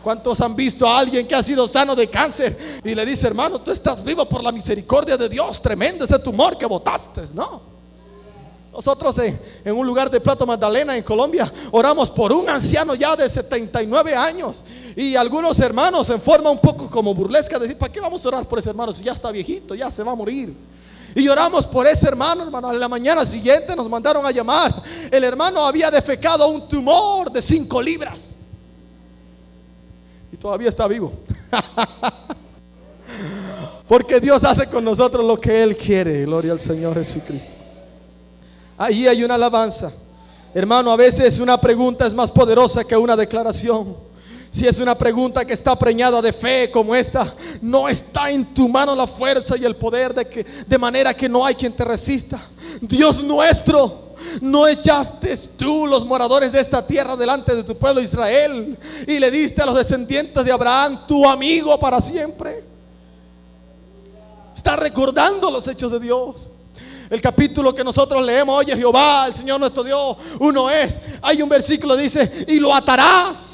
Speaker 2: ¿Cuántos han visto a alguien que ha sido sano de cáncer y le dice: hermano, tú estás vivo por la misericordia de Dios, tremendo ese tumor que botaste? No. Nosotros en un lugar de Plato Magdalena, en Colombia, oramos por un anciano ya de 79 años. Y algunos hermanos, en forma un poco como burlesca, decir: ¿para qué vamos a orar por ese hermano si ya está viejito, ya se va a morir? Y oramos por ese hermano. A la mañana siguiente nos mandaron a llamar. El hermano había defecado un tumor de 5 libras y todavía está vivo. Porque Dios hace con nosotros lo que Él quiere. Gloria al Señor Jesucristo. Ahí hay una alabanza. Hermano, a veces una pregunta es más poderosa que una declaración. Si es una pregunta que está preñada de fe como esta, no está en tu mano la fuerza y el poder de manera que no hay quien te resista. Dios nuestro, ¿no echaste tú los moradores de esta tierra delante de tu pueblo Israel y le diste a los descendientes de Abraham tu amigo para siempre? Está recordando los hechos de Dios. El capítulo que nosotros leemos: oye Jehová, el Señor nuestro Dios, uno es. Hay un versículo que dice: y lo atarás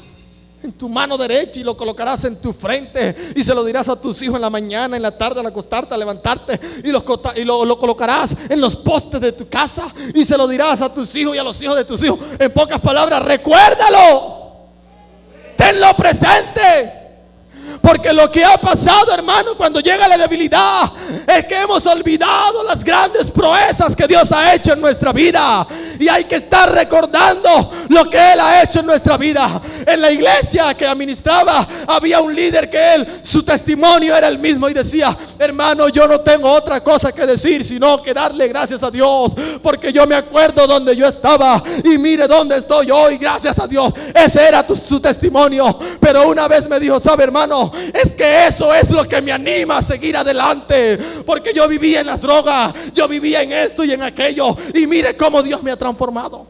Speaker 2: en tu mano derecha y lo colocarás en tu frente, y se lo dirás a tus hijos en la mañana, en la tarde, al acostarte, al levantarte, y lo colocarás en los postes de tu casa, y se lo dirás a tus hijos y a los hijos de tus hijos. En pocas palabras, recuérdalo, tenlo presente. Porque lo que ha pasado, hermano, cuando llega la debilidad, es que hemos olvidado las grandes proezas que Dios ha hecho en nuestra vida. Y hay que estar recordando lo que Él ha hecho en nuestra vida. En la iglesia que administraba, había un líder que su testimonio era el mismo y decía: hermano, yo no tengo otra cosa que decir sino que darle gracias a Dios, porque yo me acuerdo donde yo estaba y mire dónde estoy hoy, gracias a Dios. Ese era su testimonio. Pero una vez me dijo: sabe, hermano, es que eso es lo que me anima a seguir adelante, porque yo vivía en las drogas, yo vivía en esto y en aquello, y mire cómo Dios me ha transformado.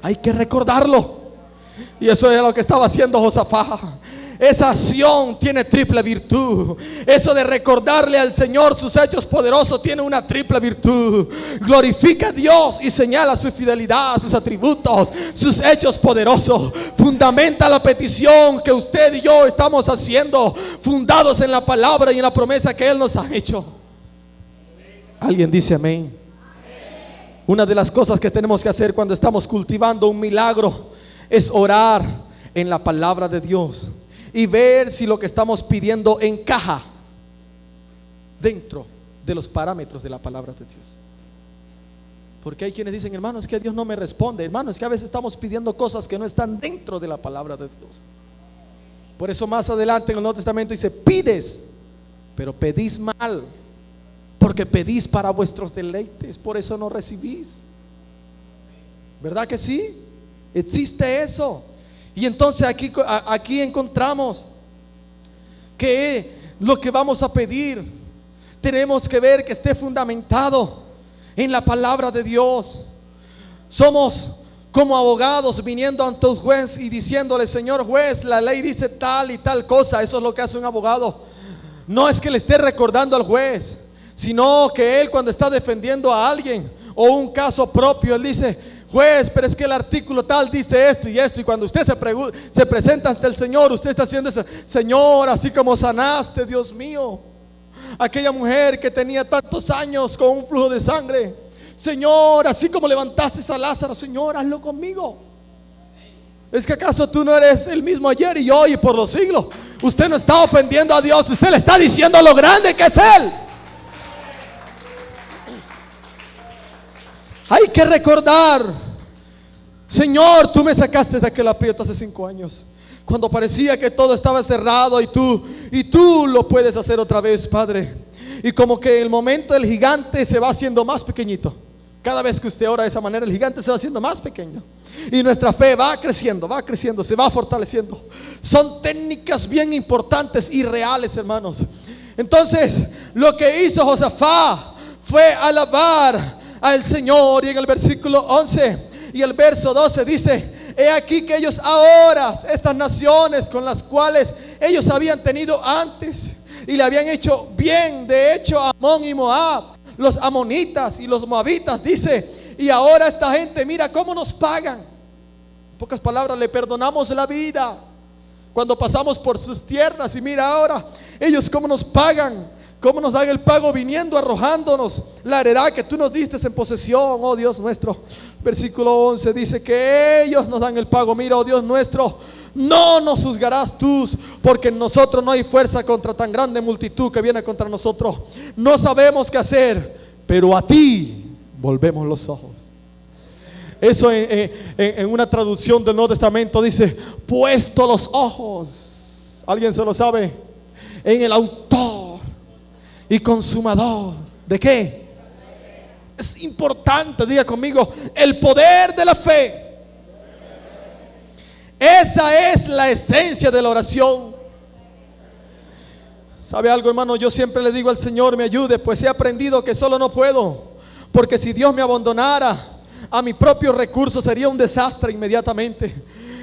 Speaker 2: Hay que recordarlo. Y eso es lo que estaba haciendo Josafat. Esa acción tiene triple virtud. Eso de recordarle al Señor sus hechos poderosos tiene una triple virtud. Glorifica a Dios y señala su fidelidad, sus atributos, sus hechos poderosos. Fundamenta la petición que usted y yo estamos haciendo, fundados en la palabra y en la promesa que Él nos ha hecho. ¿Alguien dice amén? Una de las cosas que tenemos que hacer cuando estamos cultivando un milagro es orar en la palabra de Dios y ver si lo que estamos pidiendo encaja dentro de los parámetros de la palabra de Dios. Porque hay quienes dicen: hermano, es que Dios no me responde. Hermano, es que a veces estamos pidiendo cosas que no están dentro de la palabra de Dios. Por eso más adelante en el Nuevo Testamento dice: pides, pero pedís mal, porque pedís para vuestros deleites, por eso no recibís. ¿Verdad que sí? Existe eso. Y entonces aquí encontramos que lo que vamos a pedir tenemos que ver que esté fundamentado en la palabra de Dios. Somos como abogados viniendo ante un juez y diciéndole: señor juez, la ley dice tal y tal cosa. Eso es lo que hace un abogado. No es que le esté recordando al juez, sino que él, cuando está defendiendo a alguien o un caso propio, él dice: juez, pero es que el artículo tal dice esto y esto. Y cuando usted se presenta ante el Señor, usted está haciendo eso: Señor, así como sanaste, Dios mío, aquella mujer que tenía tantos años con un flujo de sangre, Señor, así como levantaste a Lázaro, Señor, hazlo conmigo. ¿Es que acaso tú no eres el mismo ayer y hoy y por los siglos? Usted no está ofendiendo a Dios, usted le está diciendo lo grande que es Él. Hay que recordar: Señor, tú me sacaste de aquel aprieto hace 5 años, cuando parecía que todo estaba cerrado, y tú lo puedes hacer otra vez, Padre. Y como que el momento del gigante se va haciendo más pequeñito. Cada vez que usted ora de esa manera, el gigante se va haciendo más pequeño, y nuestra fe va creciendo, se va fortaleciendo. Son técnicas bien importantes y reales, hermanos. Entonces, lo que hizo Josafat fue alabar al Señor. Y en el versículo 11 y el verso 12 dice: He aquí que ellos ahora, estas naciones con las cuales ellos habían tenido antes y le habían hecho bien, de hecho Amón y Moab, los amonitas y los moabitas, dice, y ahora esta gente, mira cómo nos pagan. En pocas palabras, le perdonamos la vida cuando pasamos por sus tierras, y mira ahora ellos cómo nos pagan, cómo nos dan el pago viniendo arrojándonos la heredad que tú nos diste en posesión, oh Dios nuestro. Versículo 11 dice que ellos nos dan el pago. Mira, oh Dios nuestro, no nos juzgarás tú, porque en nosotros no hay fuerza contra tan grande multitud que viene contra nosotros. No sabemos qué hacer, pero a ti volvemos los ojos. Eso en una traducción del Nuevo Testamento dice, puesto los ojos, ¿alguien se lo sabe? En el autor y consumador ¿de qué? Es importante, diga conmigo, el poder de la fe. Esa es la esencia de la oración. ¿Sabe algo, hermano? Yo siempre le digo al Señor, me ayude, pues he aprendido que solo no puedo, porque si Dios me abandonara a mi propio recurso sería un desastre inmediatamente.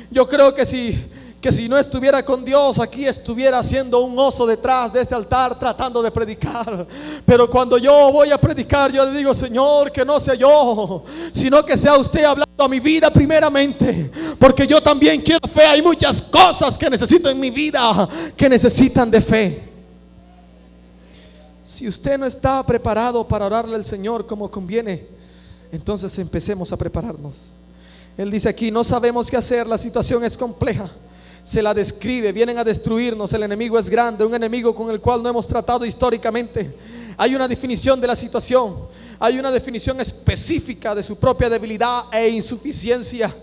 Speaker 2: Yo creo que si no estuviera con Dios, aquí estuviera haciendo un oso detrás de este altar tratando de predicar. Pero cuando yo voy a predicar, yo le digo, Señor, que no sea yo, sino que sea usted hablando a mi vida primeramente, porque yo también quiero fe. Hay muchas cosas que necesito en mi vida que necesitan de fe. Si usted no está preparado para orarle al Señor como conviene, entonces empecemos a prepararnos. Él dice aquí, no sabemos qué hacer, la situación es compleja. Se la describe, vienen a destruirnos, el enemigo es grande, un enemigo con el cual no hemos tratado históricamente. Hay una definición de la situación, hay una definición específica de su propia debilidad e insuficiencia.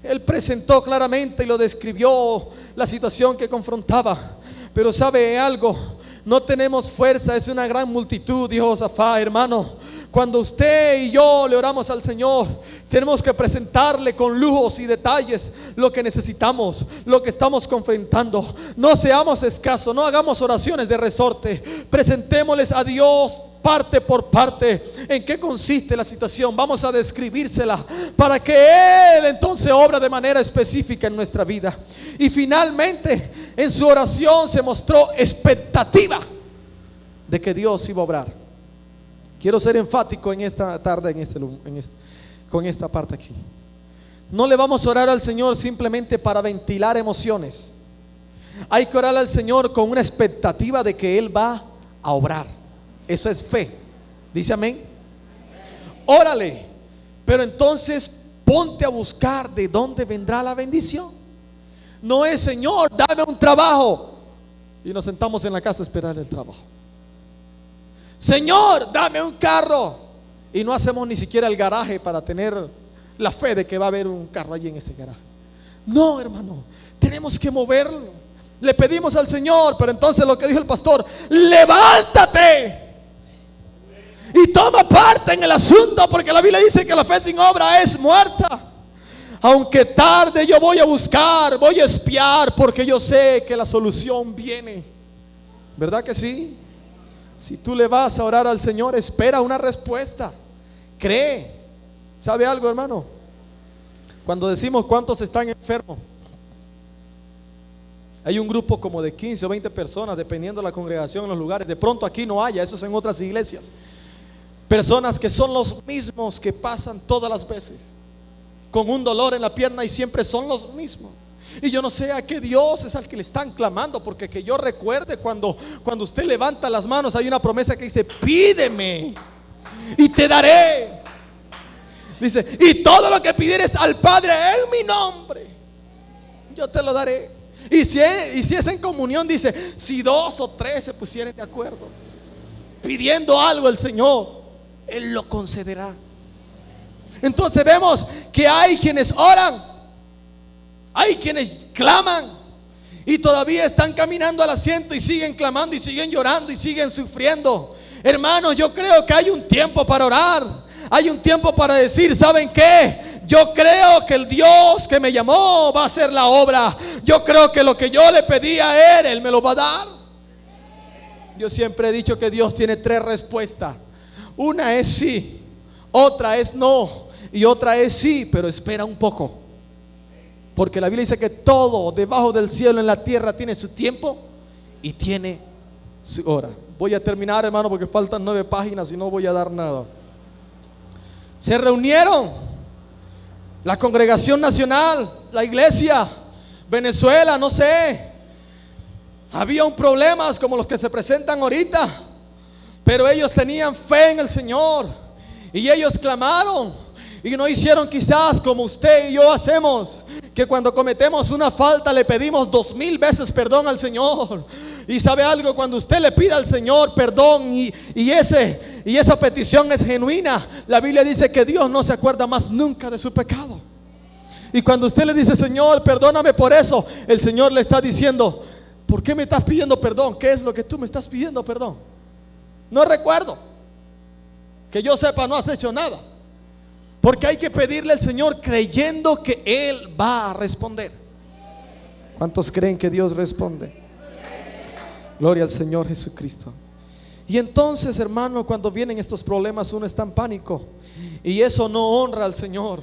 Speaker 2: Él presentó claramente y lo describió la situación que confrontaba. Pero ¿sabe algo? No tenemos fuerza, es una gran multitud, dijo Josafat, hermano. Cuando usted y yo le oramos al Señor, tenemos que presentarle con lujos y detalles lo que necesitamos, lo que estamos confrontando. No seamos escasos, no hagamos oraciones de resorte. Presentémosles a Dios parte por parte en qué consiste la situación. Vamos a describírsela para que Él entonces obra de manera específica en nuestra vida. Y finalmente en su oración se mostró expectativa de que Dios iba a obrar. Quiero ser enfático en esta tarde, con esta parte aquí. No le vamos a orar al Señor simplemente para ventilar emociones. Hay que orar al Señor con una expectativa de que Él va a obrar. Eso es fe. Dice amén. Órale, pero entonces ponte a buscar de dónde vendrá la bendición. No es, Señor, dame un trabajo, y nos sentamos en la casa a esperar el trabajo. Señor, dame un carro, y no hacemos ni siquiera el garaje para tener la fe de que va a haber un carro allí en ese garaje. No, hermano, tenemos que moverlo. Le pedimos al Señor, pero entonces lo que dijo el pastor, levántate y toma parte en el asunto, porque la Biblia dice que la fe sin obra es muerta. Aunque tarde, yo voy a buscar, voy a espiar, porque yo sé que la solución viene. ¿Verdad que sí? Si tú le vas a orar al Señor, espera una respuesta. Cree. ¿Sabe algo, hermano? Cuando decimos cuántos están enfermos, hay un grupo como de 15 o 20 personas, dependiendo de la congregación en los lugares. De pronto aquí no haya, eso es en otras iglesias. Personas que son los mismos que pasan todas las veces con un dolor en la pierna, y siempre son los mismos. Y yo no sé a qué Dios es al que le están clamando, porque que yo recuerde, cuando usted levanta las manos, hay una promesa que dice: pídeme y te daré. Dice: y todo lo que pidieres al Padre en mi nombre, yo te lo daré. Y si es en comunión, dice: si 2 o 3 se pusieren de acuerdo pidiendo algo al Señor, Él lo concederá. Entonces vemos que hay quienes oran, hay quienes claman y todavía están caminando al asiento y siguen clamando y siguen llorando y siguen sufriendo. Hermanos, yo creo que hay un tiempo para orar. Hay un tiempo para decir: ¿saben qué? Yo creo que el Dios que me llamó va a hacer la obra. Yo creo que lo que yo le pedí a Él me lo va a dar. Yo siempre he dicho que Dios tiene 3 respuestas. Una es sí, otra es no, y otra es sí, pero espera un poco. Porque la Biblia dice que todo debajo del cielo en la tierra tiene su tiempo y tiene su hora. Voy a terminar, hermano, porque faltan 9 páginas y no voy a dar nada. Se reunieron la congregación nacional, la iglesia, Venezuela, no sé. Había un problemas como los que se presentan ahorita, pero ellos tenían fe en el Señor y ellos clamaron. Y no hicieron quizás como usted y yo hacemos, que cuando cometemos una falta le pedimos 2000 veces perdón al Señor. Y sabe algo, cuando usted le pide al Señor perdón y esa petición es genuina, la Biblia dice que Dios no se acuerda más nunca de su pecado. Y cuando usted le dice, Señor, perdóname por eso, el Señor le está diciendo, ¿por qué me estás pidiendo perdón? ¿Qué es lo que tú me estás pidiendo perdón? No recuerdo. Que yo sepa, no has hecho nada. Porque hay que pedirle al Señor creyendo que Él va a responder. ¿Cuántos creen que Dios responde? Gloria al Señor Jesucristo. Y entonces, hermano, cuando vienen estos problemas uno está en pánico y eso no honra al Señor.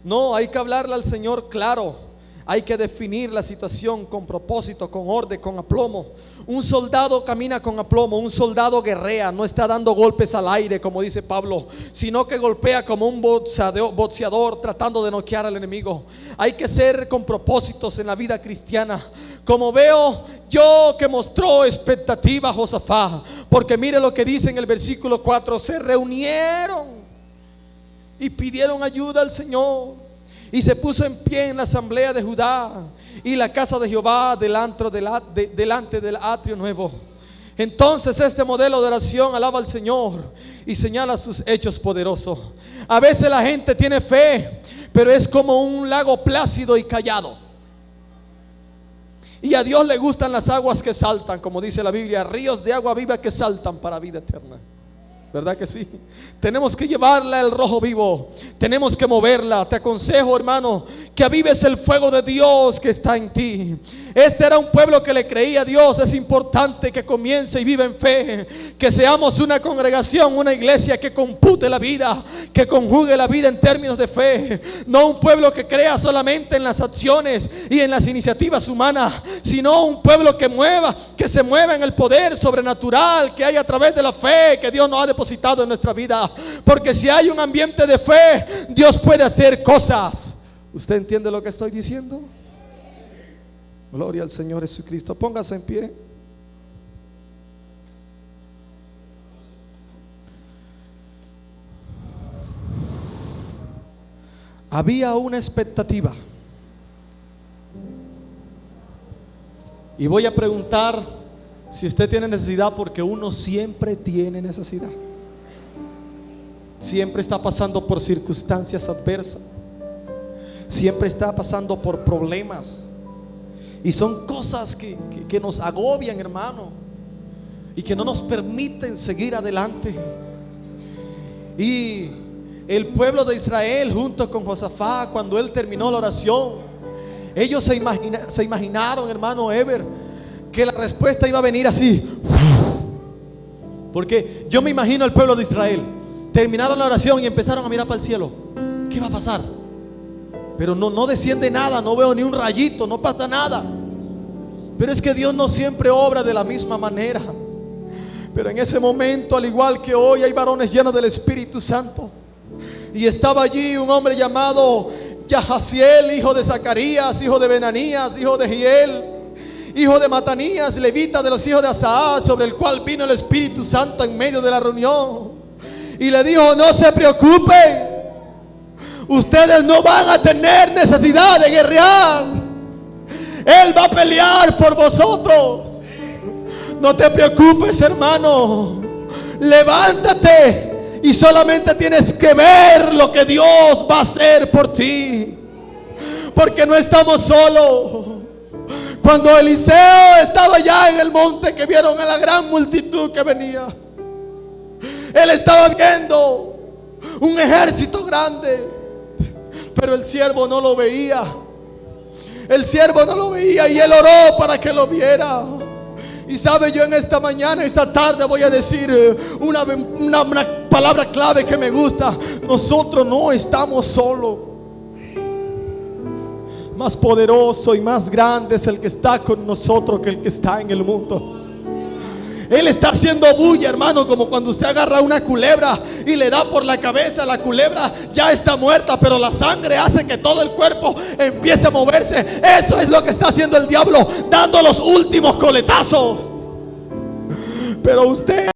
Speaker 2: No, hay que hablarle al Señor claro. Hay que definir la situación con propósito, con orden, con aplomo. Un soldado camina con aplomo, un soldado guerrea, no está dando golpes al aire como dice Pablo, sino que golpea como un boxeador tratando de noquear al enemigo. Hay que ser con propósitos en la vida cristiana. Como veo yo que mostró expectativa Josafat, porque mire lo que dice en el versículo 4: se reunieron y pidieron ayuda al Señor. Y se puso en pie en la asamblea de Judá y la casa de Jehová delante del atrio nuevo. Entonces este modelo de oración alaba al Señor y señala sus hechos poderosos. A veces la gente tiene fe, pero es como un lago plácido y callado. Y a Dios le gustan las aguas que saltan, como dice la Biblia, ríos de agua viva que saltan para vida eterna. ¿Verdad que sí? Tenemos que llevarla al rojo vivo. Tenemos que moverla. Te aconsejo, hermano, que avives el fuego de Dios que está en ti. Este era un pueblo que le creía a Dios. Es importante que comience y viva en fe. Que seamos una congregación, una iglesia que compute la vida, que conjugue la vida en términos de fe. No un pueblo que crea solamente en las acciones y en las iniciativas humanas, sino un pueblo que se mueva en el poder sobrenatural que hay a través de la fe que Dios nos ha depositado en nuestra vida. Porque si hay un ambiente de fe, Dios puede hacer cosas. ¿Usted entiende lo que estoy diciendo? Gloria al Señor Jesucristo. Póngase en pie. Había una expectativa. Y voy a preguntar si usted tiene necesidad, porque uno siempre tiene necesidad. Siempre está pasando por circunstancias adversas. Siempre está pasando por problemas. Y son cosas que nos agobian, hermano, y que no nos permiten seguir adelante. Y el pueblo de Israel junto con Josafat, cuando él terminó la oración, ellos se imaginaron, hermano Ever, que la respuesta iba a venir así. Porque yo me imagino al pueblo de Israel. Terminaron la oración y empezaron a mirar para el cielo. ¿Qué va a pasar? Pero no desciende nada, no veo ni un rayito, no pasa nada. Pero es que Dios no siempre obra de la misma manera. Pero en ese momento, al igual que hoy, hay varones llenos del Espíritu Santo. Y estaba allí un hombre llamado Yahaziel, hijo de Zacarías, hijo de Benanías, hijo de Giel, hijo de Matanías, levita de los hijos de Asaá, sobre el cual vino el Espíritu Santo en medio de la reunión. Y le dijo: no se preocupen, ustedes no van a tener necesidad de guerrear. Él va a pelear por vosotros. No te preocupes, hermano. Levántate y solamente tienes que ver lo que Dios va a hacer por ti. Porque no estamos solos. Cuando Eliseo estaba ya en el monte, que vieron a la gran multitud que venía, él estaba viendo un ejército grande, pero el siervo no lo veía. El siervo no lo veía y él oró para que lo viera. Y sabe, yo en esta mañana, esta tarde voy a decir una palabra clave que me gusta. Nosotros no estamos solos. Más poderoso y más grande es el que está con nosotros que el que está en el mundo. Él está haciendo bulla, hermano, como cuando usted agarra una culebra y le da por la cabeza. La culebra ya está muerta, pero la sangre hace que todo el cuerpo empiece a moverse. Eso es lo que está haciendo el diablo, dando los últimos coletazos. Pero usted